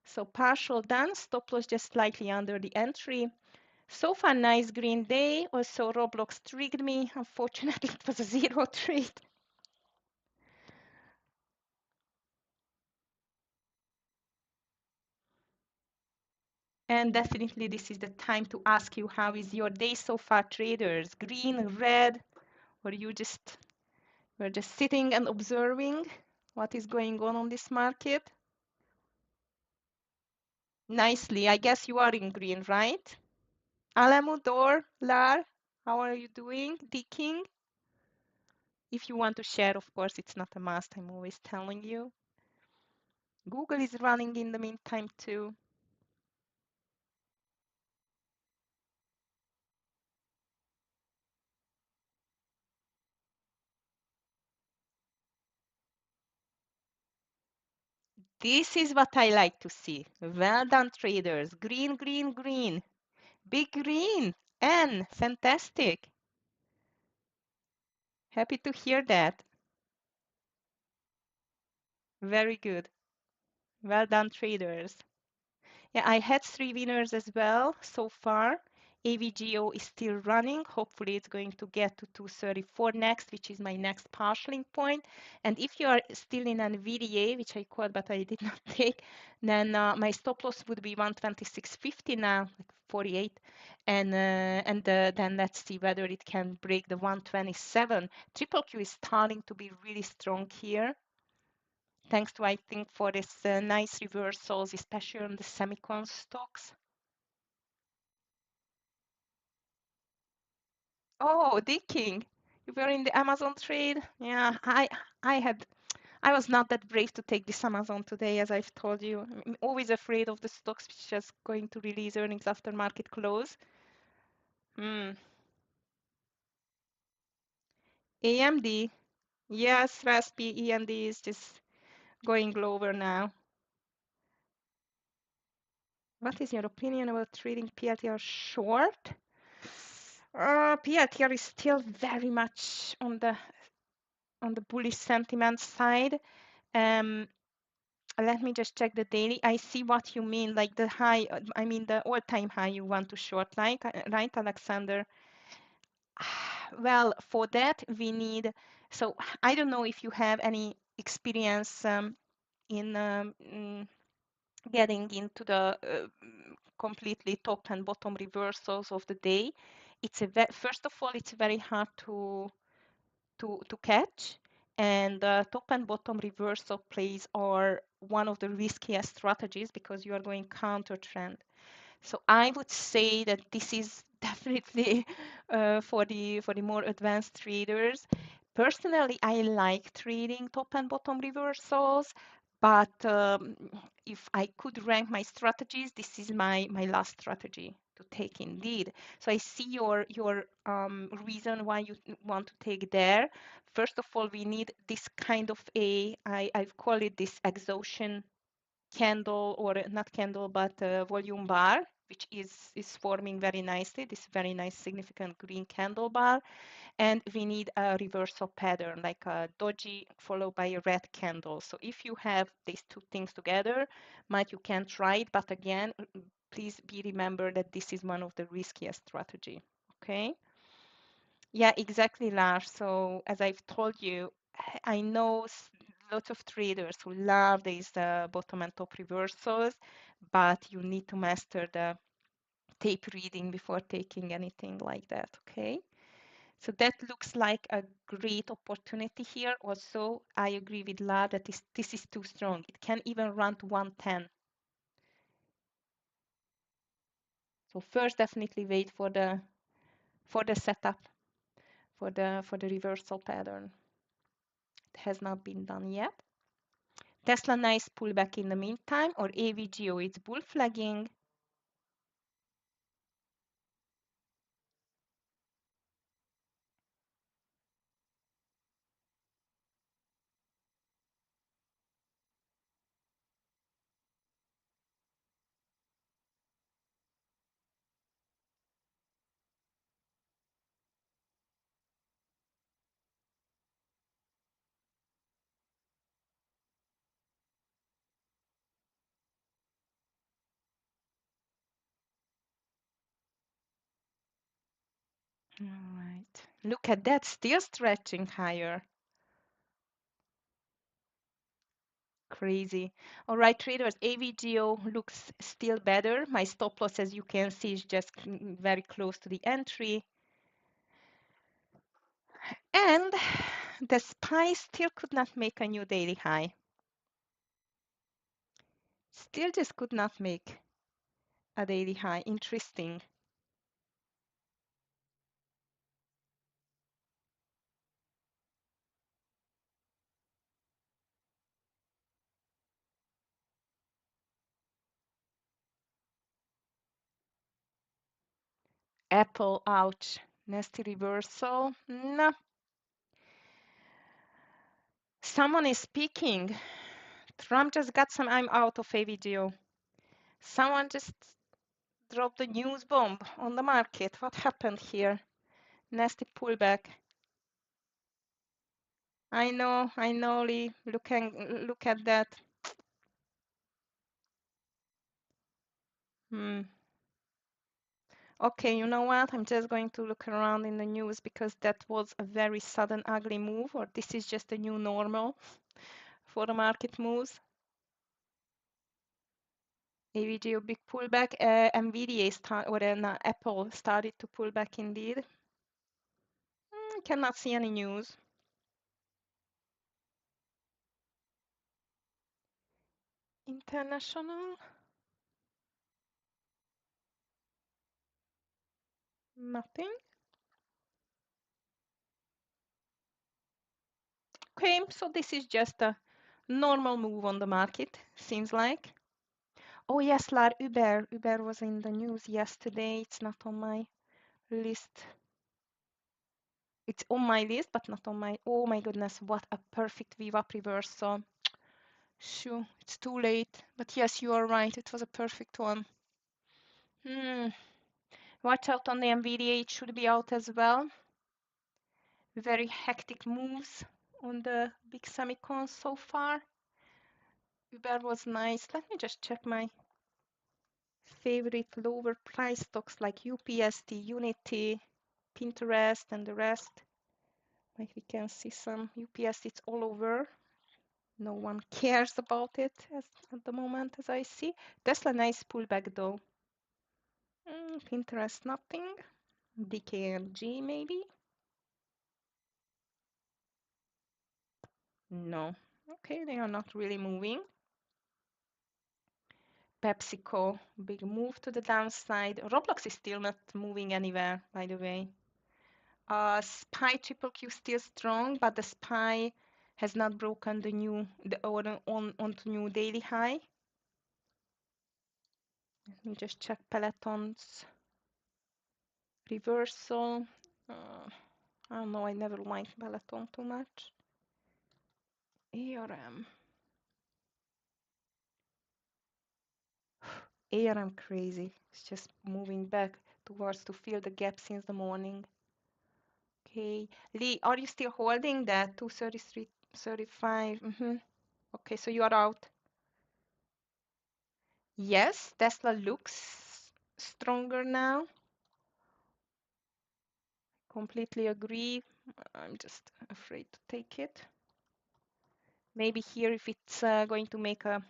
So partial done, stop loss just slightly under the entry. So far, nice green day. Also, Roblox triggered me. Unfortunately, it was a zero trade. And definitely, this is the time to ask you, how is your day so far, traders? Green, red, or you're just sitting and observing what is going on this market? Nicely, I guess you are in green, right? Alamudor, Lar, how are you doing? King? If you want to share, of course, it's not a must. I'm always telling you. Google is running in the meantime too. This is what I like to see. Well done, traders. Green, green, green. Big green. N. Fantastic. Happy to hear that. Very good. Well done, traders. Yeah, I had 3 winners as well so far AVGO is still running. Hopefully, it's going to get to 234 next, which is my next partialing point. And if you are still in NVDA, which I called but I did not take, then my stop loss would be 126.50 now, like 48. And then let's see whether it can break the 127. Triple Q is starting to be really strong here. Thanks to, I think, for this nice reversals, especially on the semicon stocks. Oh, Dicking, you were in the Amazon trade? Yeah, I was not that brave to take this Amazon today, as I've told you. I'm always afraid of the stocks which are just going to release earnings after market close. Hmm. AMD, yes, Raspi, AMD is just going lower now. What is your opinion about trading PLTR short? PLTR is still very much on the bullish sentiment side. Um, Let me just check the daily. I see what you mean, like the high, I mean the all-time high you want to short, like, right, Alexander? Well, for that we need, so I don't know if you have any experience in getting into the completely top and bottom reversals of the day. It's first of all, it's very hard to catch. And top and bottom reversal plays are one of the riskiest strategies because you are going counter trend. So I would say that this is definitely for the more advanced traders. Personally, I like trading top and bottom reversals, but if I could rank my strategies, this is my last strategy to take indeed. So I see your reason why you want to take there. First of all, we need this kind of I've called it this exhaustion candle, or not candle, but volume bar, which is forming very nicely, this very nice significant green candle bar. And we need a reversal pattern, like a doji followed by a red candle. So if you have these two things together, might you can try it, but again, please be remember that this is one of the riskiest strategy. Okay. Yeah, exactly, Lars. So as I've told you, I know lots of traders who love these bottom and top reversals, but you need to master the tape reading before taking anything like that, okay? So that looks like a great opportunity here. Also, I agree with La that this is too strong. It can even run to 110. So first, definitely wait for the setup for the reversal pattern. It has not been done yet. Tesla nice pullback in the meantime, or AVGO it's bull flagging. All right. Look at that, still stretching higher. Crazy. All right, traders, AVGO looks still better. My stop loss, as you can see, is just very close to the entry. And the SPY still could not make a new daily high. Still just could not make a daily high. Interesting. Apple, ouch. Nasty reversal. No. Someone is speaking. Trump just got some. I'm out of AVGO. Someone just dropped a news bomb on the market. What happened here? Nasty pullback. I know, Lee. Look at that. Hmm. Okay, you know what? I'm just going to look around in the news because that was a very sudden, ugly move, or this is just a new normal for the market moves. AVG a big pullback. NVIDIA Apple started to pull back indeed. Cannot see any news. International, nothing. Okay, so this is just a normal move on the market, seems like. Oh yes, Lar Uber. Uber was in the news yesterday. It's not on my list. It's on my list, but not on my. Oh my goodness, what a perfect VWAP reversal. Shoo, it's too late. But yes, you are right. It was a perfect one. Watch out on the NVDA. It should be out as well. Very hectic moves on the big semicons so far. Uber was nice. Let me just check my favorite lower price stocks like UPST, Unity, Pinterest, and the rest. Like we can see some UPS, it's all over. No one cares about it at the moment, as I see. Tesla, nice pullback though. Pinterest, nothing. DKLG, maybe? No. Okay, they are not really moving. PepsiCo, big move to the downside. Roblox is still not moving anywhere, by the way. SPY triple Q still strong, but the SPY has not broken onto new daily high. Let me just check Peloton's reversal. I don't know, I never liked Peloton too much. ARM. ARM crazy. It's just moving back towards to fill the gap since the morning. Okay. Lee, are you still holding that 233, 35? Okay, so you are out. Yes, Tesla looks stronger now. Completely agree. I'm just afraid to take it. Maybe here if it's going to make a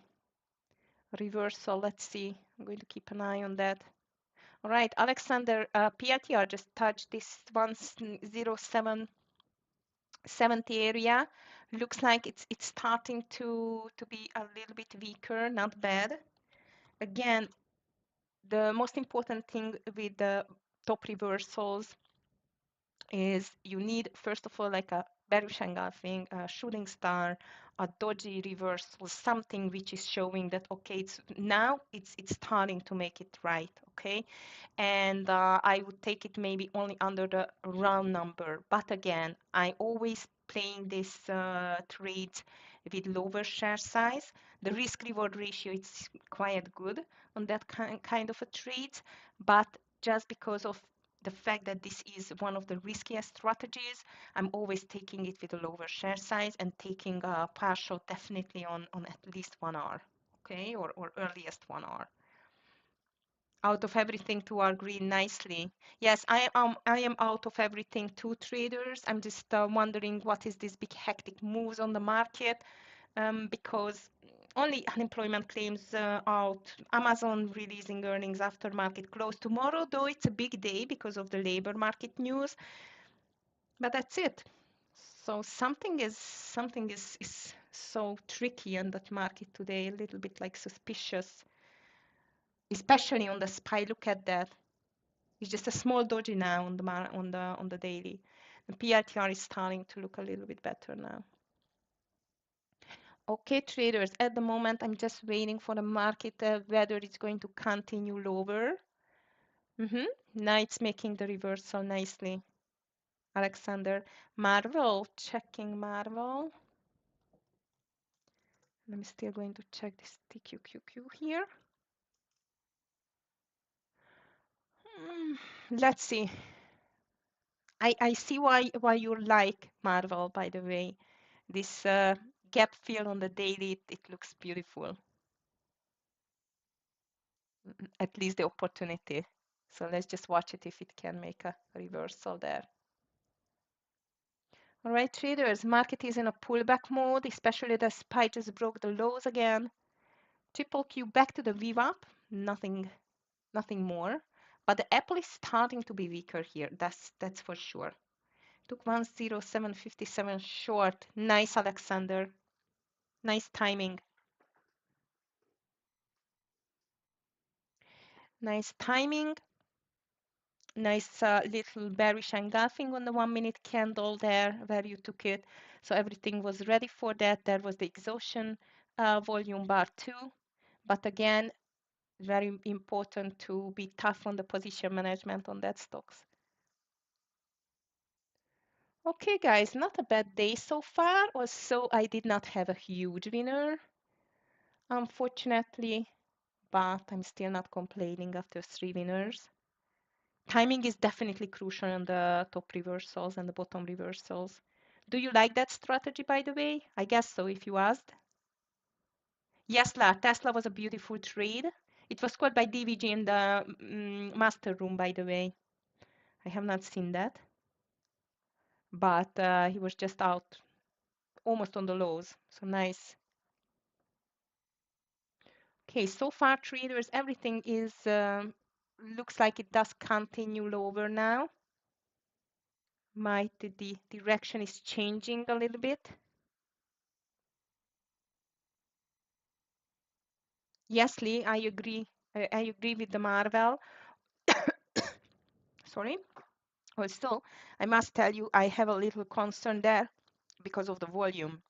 reversal, let's see. I'm going to keep an eye on that. All right, Alexander, PLTR just touched this 10770 area. Looks like it's starting to be a little bit weaker, not bad. Again, the most important thing with the top reversals is you need, first of all, like a bearish engulfing, a shooting star, a dodgy reversal, something which is showing that, okay, it's starting to make it right, okay? And I would take it maybe only under the round number. But again, I always playing this trades with lower share size. The risk reward ratio is quite good on that kind of a trade, but just because of the fact that this is one of the riskiest strategies, I'm always taking it with a lower share size and taking a partial definitely on at least 1 hour, okay, or earliest 1 hour. Out of everything to our green nicely. Yes, I am out of everything too, traders. I'm just wondering what is this big hectic moves on the market, because only unemployment claims out. Amazon releasing earnings after market close tomorrow, though it's a big day because of the labor market news. But that's it. So something is so tricky on that market today, a little bit like suspicious, especially on the SPY. Look at that. It's just a small doji now on the daily. The PRTR is starting to look a little bit better now. Okay, traders, at the moment I'm just waiting for the market whether it's going to continue lower. Now it's making the reversal nicely. Alexander, Marvel, checking Marvel. I'm still going to check this TQQQ here. Let's see. I see why you like Marvel, by the way. This gap fill on the daily, it looks beautiful. At least the opportunity. So let's just watch it if it can make a reversal there. All right, traders, market is in a pullback mode, especially the SPY just broke the lows again. Triple Q back to the VWAP, nothing more. But the Apple is starting to be weaker here. That's for sure. Took 107.57 short. Nice, Alexander. Nice timing. Nice timing. Nice little bearish engulfing on the 1 minute candle there where you took it. So everything was ready for that. There was the exhaustion volume bar too. But again, very important to be tough on the position management on that stocks. Okay, guys, not a bad day so far. Also, I did not have a huge winner, unfortunately, but I'm still not complaining after 3 winners. Timing is definitely crucial on the top reversals and the bottom reversals. Do you like that strategy, by the way? I guess so, if you asked. Yes, Tesla was a beautiful trade. It was called by DVG in the master room, by the way. I have not seen that, but he was just out almost on the lows. So nice. Okay, so far traders, everything is looks like it does continue lower now. Might the direction is changing a little bit. Yes, Lee, I agree. I agree with the Marvel. Sorry. Also, I must tell you, I have a little concern there because of the volume.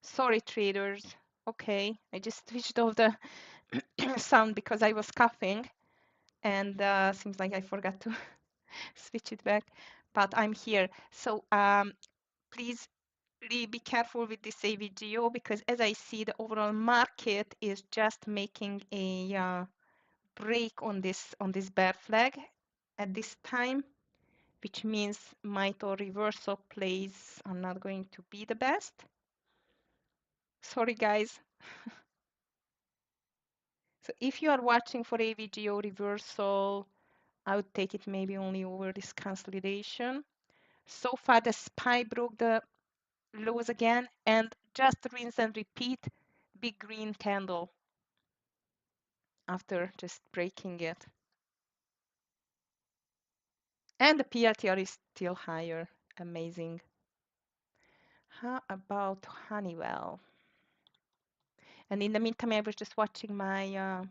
Sorry, traders. Okay, I just switched off the sound because I was coughing, and seems like I forgot to switch it back, but I'm here. So please really be careful with this AVGO because as I see, the overall market is just making a break on this bear flag at this time, which means might or reversal plays are not going to be the best. Sorry, guys. So if you are watching for AVGO reversal, I would take it maybe only over this consolidation. So far, the SPY broke the lows again, and just rinse and repeat, big green candle after just breaking it. And the PLTR is still higher. Amazing. How about Honeywell? And in the meantime, I was just watching my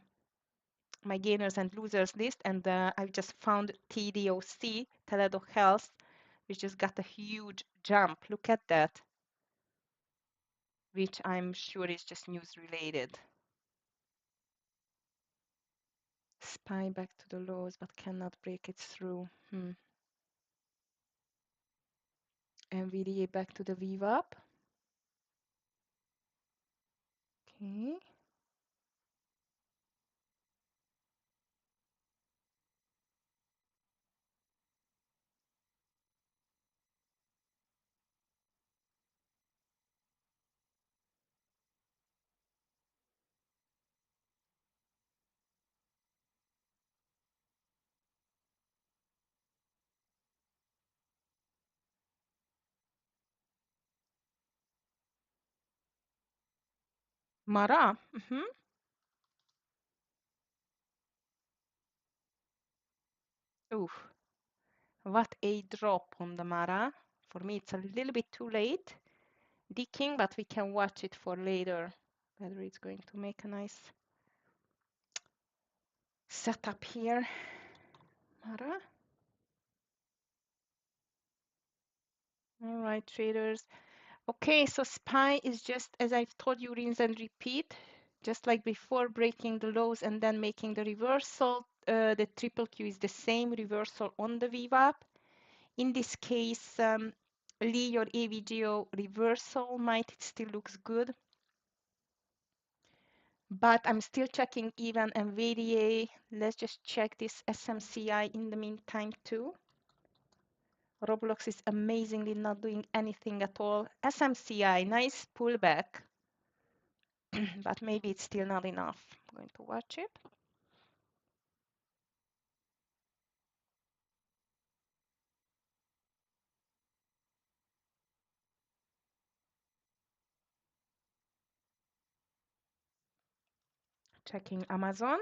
gainers and losers list, and I just found TDOC, Teledo Health, which just got a huge jump. Look at that, which I'm sure is just news related. SPY back to the lows, but cannot break it through. NVDA back to the VWAP. Okay. Mara. Oof. What a drop on the Mara. For me, it's a little bit too late. Decking, but we can watch it for later. Whether it's going to make a nice setup here. Mara. All right, traders. Okay, so SPY is just, as I've told you, rinse and repeat. Just like before, breaking the lows and then making the reversal. The triple Q is the same reversal on the VWAP. In this case, Lee or AVGO reversal might, it still looks good. But I'm still checking even NVDA. Let's just check this SMCI in the meantime too. Roblox is amazingly not doing anything at all. SMCI, nice pullback, but maybe it's still not enough. I'm going to watch it. Checking Amazon.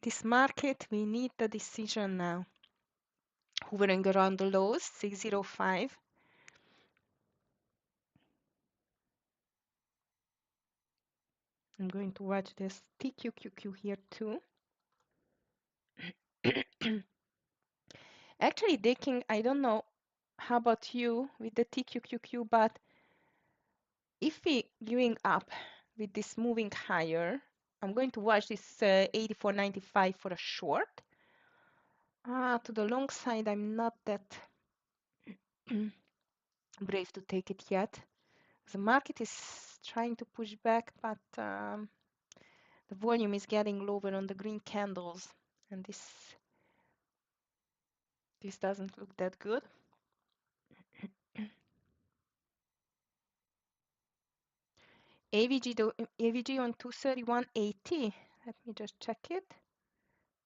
This market, we need the decision now. Hovering around the lows, 605. I'm going to watch this TQQQ here too. Actually, Daking, I don't know how about you with the TQQQ, but if we going up with this moving higher, I'm going to watch this 84.95 for a short. To the long side, I'm not that brave to take it yet. The market is trying to push back, but the volume is getting lower on the green candles, and this doesn't look that good. AVG on 231.80. Let me just check it.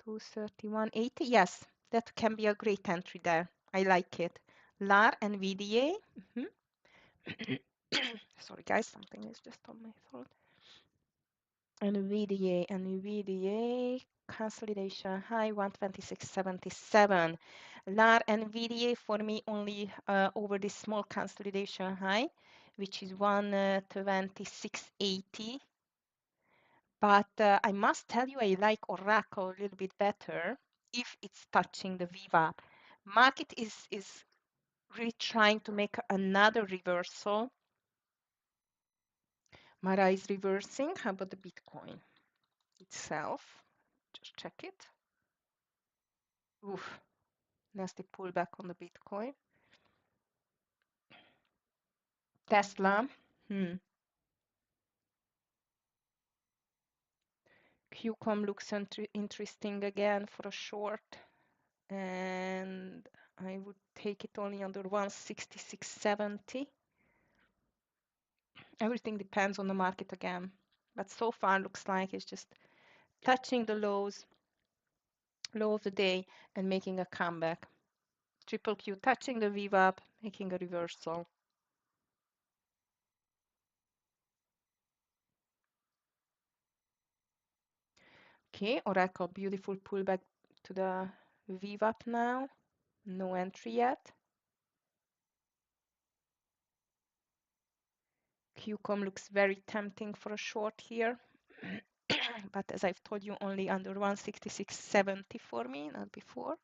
231.80. Yes, that can be a great entry there. I like it. LAR and VDA. Sorry guys, something is just on my throat. And VDA consolidation high 126.77. LAR and VDA for me only over this small consolidation high, which is 126.80. But I must tell you, I like Oracle a little bit better if it's touching the VWAP. Market is really trying to make another reversal. Mara is reversing. How about the Bitcoin itself? Just check it. Oof, nasty pullback on the Bitcoin. Tesla. QCOM looks interesting again for a short. And I would take it only under 166.70. Everything depends on the market again. But so far looks like it's just touching the low of the day and making a comeback. Triple Q touching the VWAP, making a reversal. Okay, Oracle, beautiful pullback to the VWAP now. No entry yet. QCOM looks very tempting for a short here. But as I've told you, only under 166.70 for me, not before.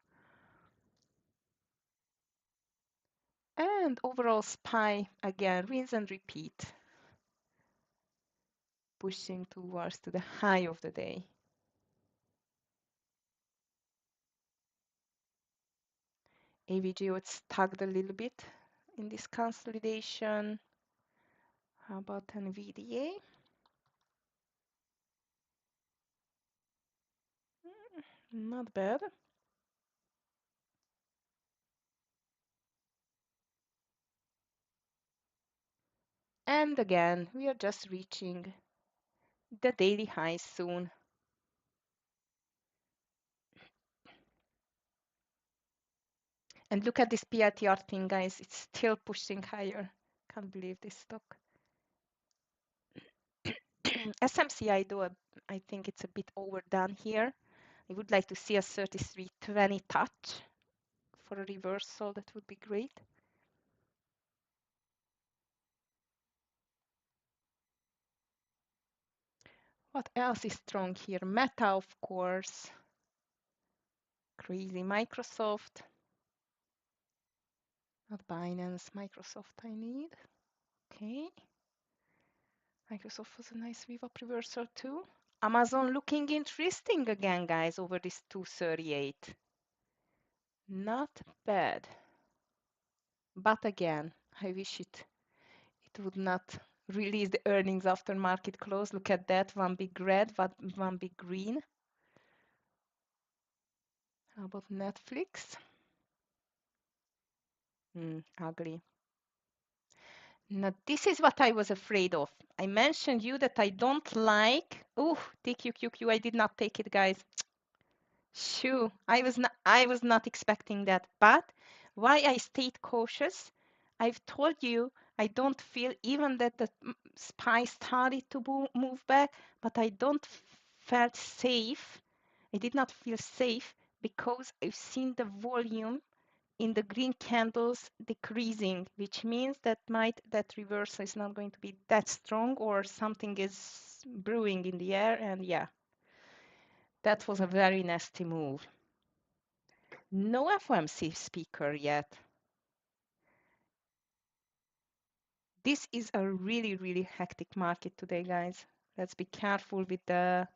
And overall SPY, again, rinse and repeat. Pushing towards to the high of the day. AVGO, it's tugged a little bit in this consolidation. How about NVDA? Not bad. And again, we are just reaching the daily highs soon. And look at this PRTR thing, guys. It's still pushing higher. Can't believe this stock. SMCI, though, I think it's a bit overdone here. I would like to see a 33.20 touch for a reversal. That would be great. What else is strong here? Meta, of course. Crazy. Microsoft. Not Binance. Microsoft I need. Okay. Microsoft was a nice VWAP reversal too. Amazon looking interesting again, guys, over this 238. Not bad. But again, I wish it would not release the earnings after market close. Look at that, one big red, one big green. How about Netflix? Ugly. Now, this is what I was afraid of. I mentioned you that I don't like. Oh, TQQQ, I did not take it, guys. Shoo, I was not expecting that. But why I stayed cautious? I've told you I don't feel even that the SPY started to move back, but I don't felt safe. I did not feel safe because I've seen the volume in the green candles decreasing, which means that that reversal is not going to be that strong or something is brewing in the air. And yeah, that was a very nasty move. No FOMC speaker yet. This is a really, really hectic market today, guys. Let's be careful with the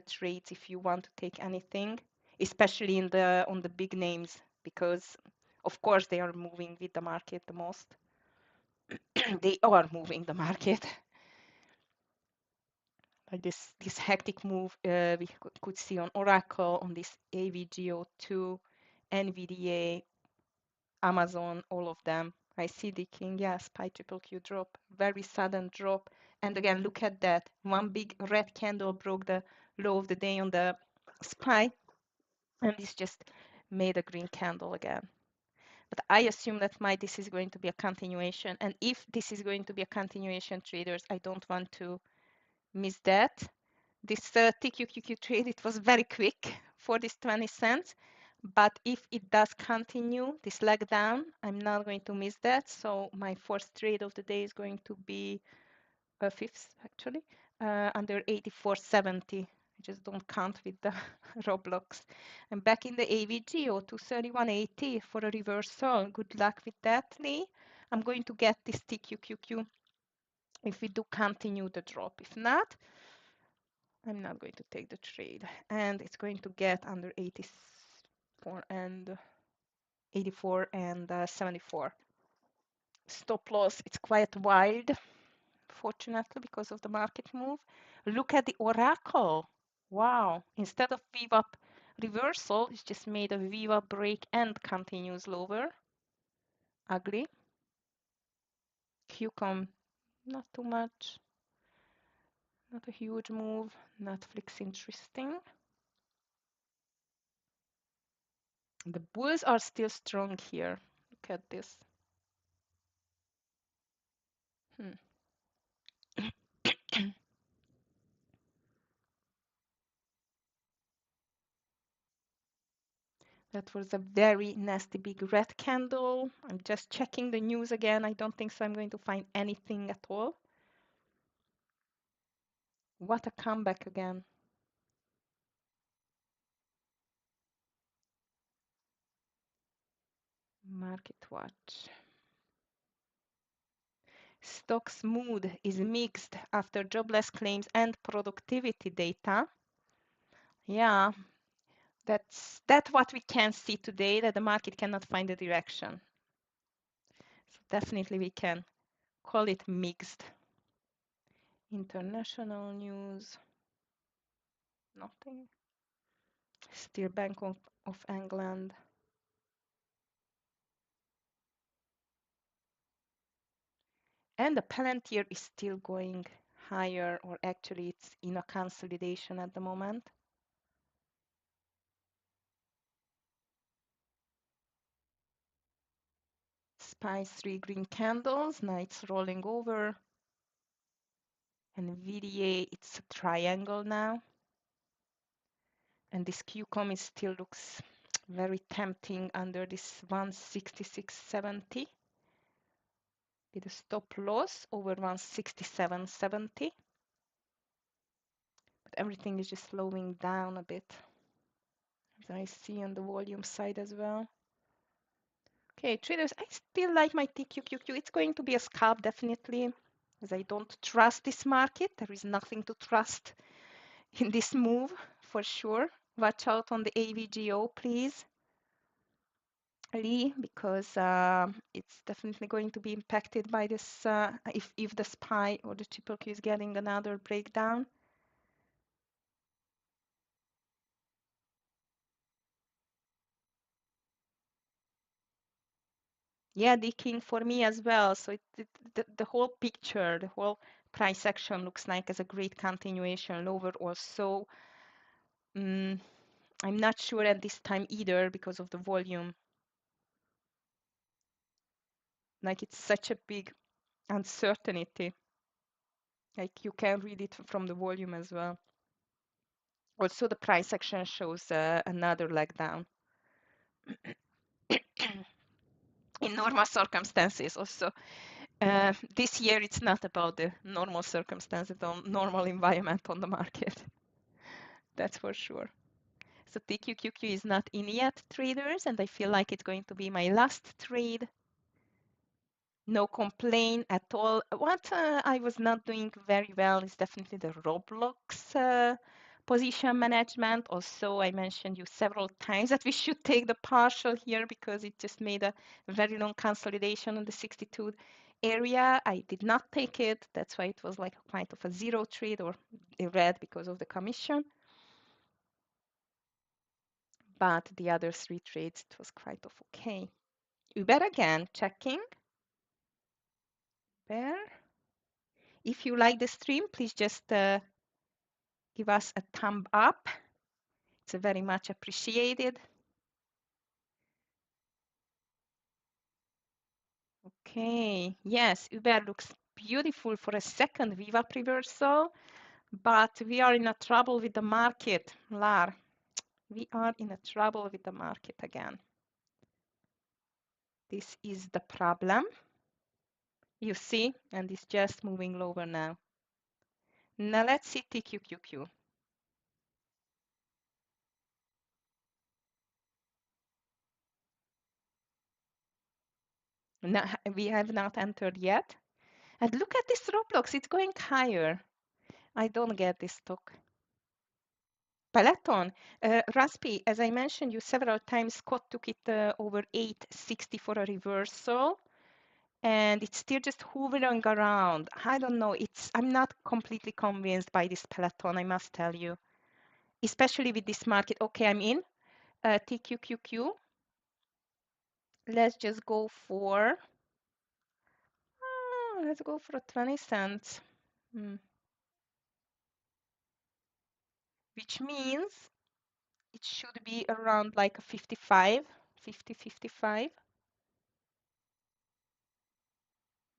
trades if you want to take anything, especially on the big names, because of course they are moving with the market the most. They are moving the market. Like this hectic move we could see on Oracle, on this AVGO2, NVDA, Amazon, all of them. I see the king, yes, SPY triple Q drop, very sudden drop. And again, look at that. One big red candle broke the low of the day on the SPY, and this just made a green candle again. but I assume that this is going to be a continuation. And if this is going to be a continuation, traders, I don't want to miss that. This TQQQ trade, it was very quick for this 20 cents. But if it does continue this leg down, I'm not going to miss that. So my first trade of the day is going to be fifth, actually, under 84.70. I just don't count with the Roblox. I'm back in the AVG, or 231.80 for a reversal. Good luck with that, Lee. I'm going to get this TQQQ if we do continue the drop. If not, I'm not going to take the trade. And it's going to get under 84 and 74. Stop loss, it's quite wide, fortunately, because of the market move. Look at the Oracle. Wow. Instead of VWAP reversal, it's just made a VWAP break and continues lower. Ugly. QCOM, not too much. Not a huge move. Netflix, interesting. The bulls are still strong here. Look at this. That was a very nasty big red candle. I'm just checking the news again. I don't think so I'm going to find anything at all. What a comeback again. Market watch. Stocks mood is mixed after jobless claims and productivity data. Yeah, that's what we can see today, that the market cannot find a direction. So definitely we can call it mixed. International news, nothing. Still Bank of England. And the Palantir is still going higher, or actually it's in a consolidation at the moment. SPY 3 green candles, now it's rolling over. And VDA, it's a triangle now. And this QCOM still looks very tempting under this 166.70 with a stop loss over 167.70. But everything is just slowing down a bit, as I see on the volume side as well. Okay, traders, I still like my TQQQ. It's going to be a scalp, definitely, as I don't trust this market. There is nothing to trust in this move, for sure. Watch out on the AVGO, please, Lee, because it's definitely going to be impacted by this if the SPY or the triple Q is getting another breakdown. Yeah, decking for me as well. So the whole picture, the whole price action looks like as a great continuation lower also. I'm not sure at this time either because of the volume. Like it's such a big uncertainty. Like you can read it from the volume as well. Also, the price action shows another leg down. In normal circumstances also. This year it's not about the normal circumstances, the normal environment on the market. That's for sure. So TQQQ is not in yet, traders, and I feel like it's going to be my last trade. No complaint at all. What I was not doing very well is definitely the Roblox position management. Also, I mentioned you several times that we should take the partial here because it just made a very long consolidation on the 62 area. I did not take it. That's why it was like quite of a zero trade, or a red because of the commission. But the other three trades, it was quite of okay. Uber again, checking. Uber. If you like the stream, please just give us a thumb up. It's very much appreciated. Okay, yes, Uber looks beautiful for a second VWAP reversal, but we are in a trouble with the market, Lar. We are in a trouble with the market again. This is the problem. You see, and it's just moving lower now. Now let's see TQQQ. No, we have not entered yet. And look at this Roblox, it's going higher. I don't get this stock. Peloton, Raspi, as I mentioned you several times, Scott took it over 860 for a reversal, and it's still just hovering around. I don't know. I'm not completely convinced by this Peloton, I must tell you, especially with this market. Okay, I'm in. TQQQ. Let's just go for. Let's go for 20 cents. Which means it should be around like a 55, 50, 55.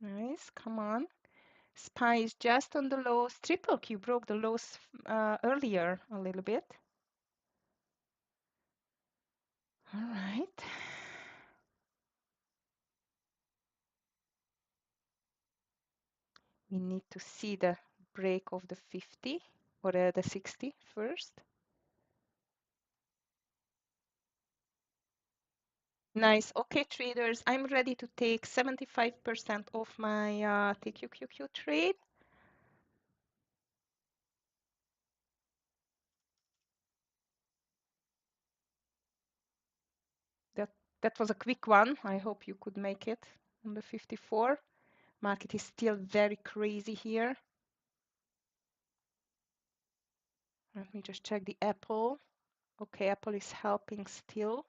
Nice, come on. SPY is just on the lows. Triple Q broke the lows earlier a little bit. All right. We need to see the break of the 50 or the 60 first. Nice. Okay, traders, I'm ready to take 75% of my TQQQ trade. That was a quick one. I hope you could make it on the 54. Market is still very crazy here. Let me just check the Apple. Okay, Apple is helping still.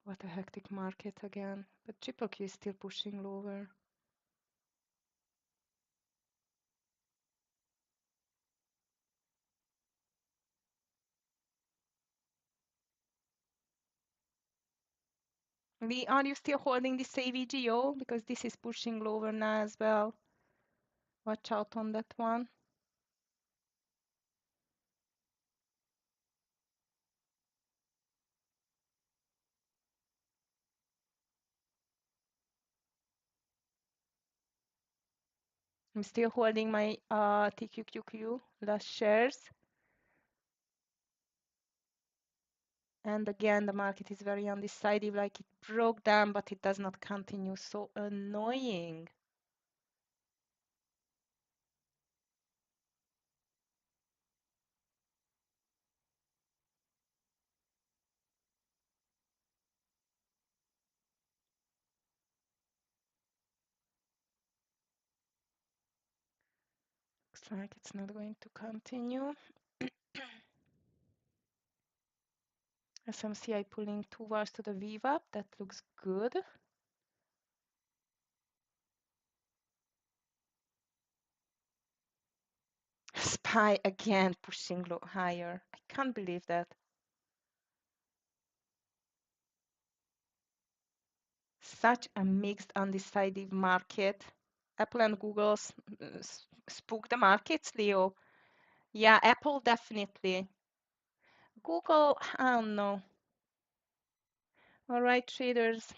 What a hectic market again. But triple Q is still pushing lower. Lee, are you still holding this AVGO? Because this is pushing lower now as well. Watch out on that one. I'm still holding my TQQQ last shares. And again, the market is very undecided, like it broke down, but it does not continue. So annoying. Looks like it's not going to continue. SMCI pulling 2 bars to the VWAP. That looks good. SPY again pushing low higher. I can't believe that. Such a mixed, undecided market. Apple and Google spook the markets, Leo. Yeah, Apple definitely. Google, I don't know. All right, traders.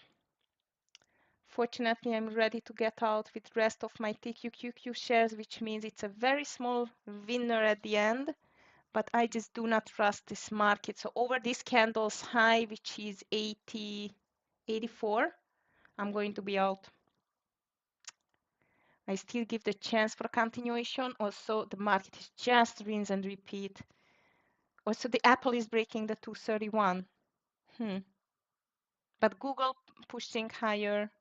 Fortunately, I'm ready to get out with the rest of my TQQQ shares, which means it's a very small winner at the end. But I just do not trust this market. So over this candle's high, which is 80, 84, I'm going to be out. I still give the chance for continuation. Also, the market is just rinse and repeat. Also, the Apple is breaking the 231. But Google pushing higher.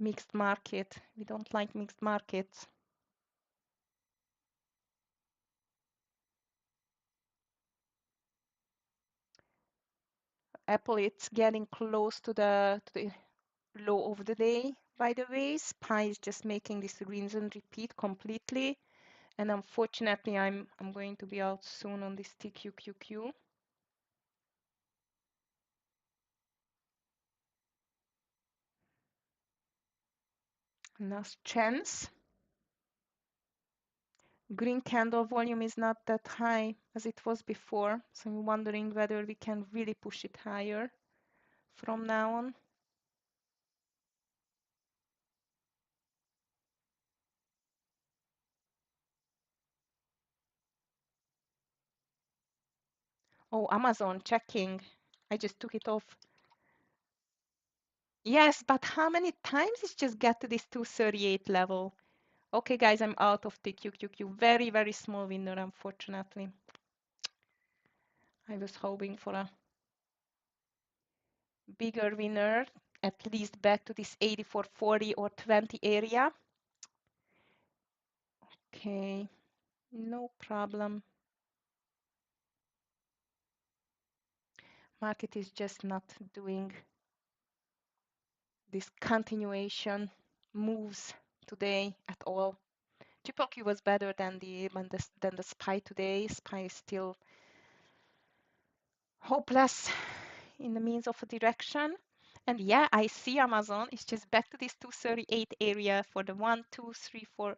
Mixed market. We don't like mixed markets. Apple, it's getting close to the low of the day, by the way. SPY is just making this rinse and repeat completely. And unfortunately, I'm going to be out soon on this TQQQ. Last chance. Green candle volume is not that high as it was before, so I'm wondering whether we can really push it higher from now on. Oh, Amazon checking. I just took it off. Yes, but how many times it's just got to this 238 level? Okay, guys, I'm out of TQQQ. Very, very small winner, unfortunately. I was hoping for a bigger winner, at least back to this 84.40 or 20 area. Okay, no problem. Market is just not doing this continuation moves today at all. Triple Q was better than the SPY today. SPY is still hopeless in the means of a direction. And yeah, I see Amazon is just back to this 238 area for the one, two, three, fourth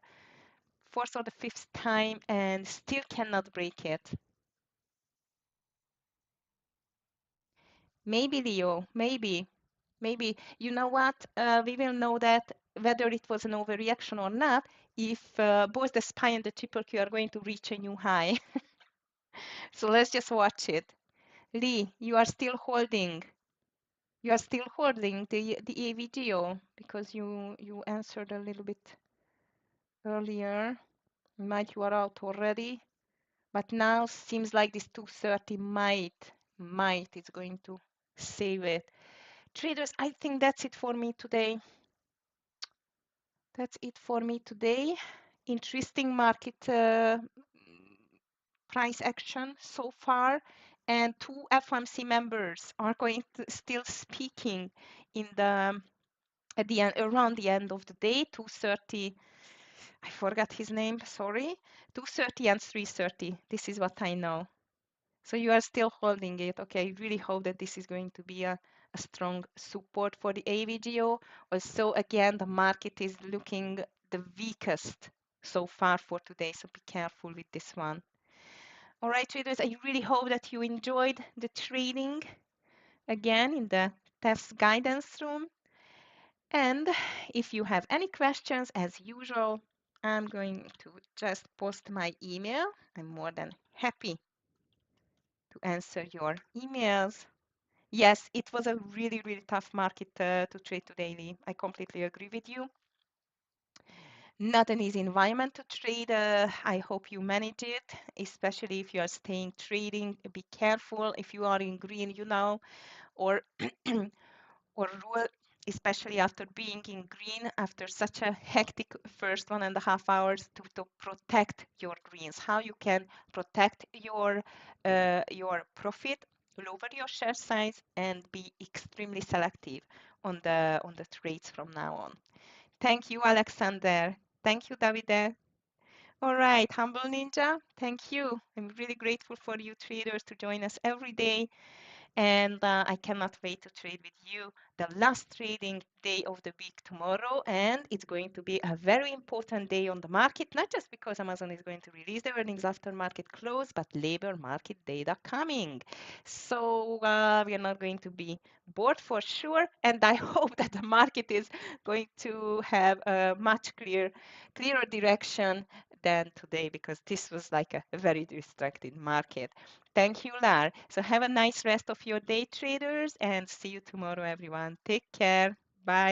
or the fifth time and still cannot break it. Maybe, Leo, maybe. You know what? We will know that whether it was an overreaction or not if both the SPY and the triple Q are going to reach a new high. So let's just watch it. Lee, you are still holding. You are still holding the AVGO because you answered a little bit earlier. Might you are out already, but now seems like this 230 might is going to save it. Traders, I think that's it for me today. That's it for me today. Interesting market price action so far. And two FOMC members are going to still speaking in the at the end around the end of the day, 2:30. I forgot his name, sorry. 2:30 and 3:30. This is what I know. So you are still holding it. Okay, I really hope that this is going to be a strong support for the AVGO. Also, again, the market is looking the weakest so far for today, so be careful with this one. All right, traders, I really hope that you enjoyed the trading again in the TEFS guidance room. And if you have any questions, as usual, I'm going to just post my email. I'm more than happy to answer your emails. Yes, it was a really, really tough market to trade today, Lee. I completely agree with you. Not an easy environment to trade. I hope you manage it, especially if you are staying trading. Be careful if you are in green, or or rule, especially after being in green after such a hectic first 1.5 hours to protect your greens. How you can protect your profit, lower your share size, and be extremely selective on the trades from now on. Thank you, Alexander. Thank you, Davide. All right, Humble Ninja, thank you. I'm really grateful for you traders to join us every day. And I cannot wait to trade with you the last trading day of the week tomorrow. And it's going to be a very important day on the market, not just because Amazon is going to release the earnings after market close, but labor market data coming. So we are not going to be bored for sure. And I hope that the market is going to have a much clearer direction than today, because this was like a very distracted market. Thank you, Lar. So have a nice rest of your day, traders, and see you tomorrow, everyone. Take care. Bye.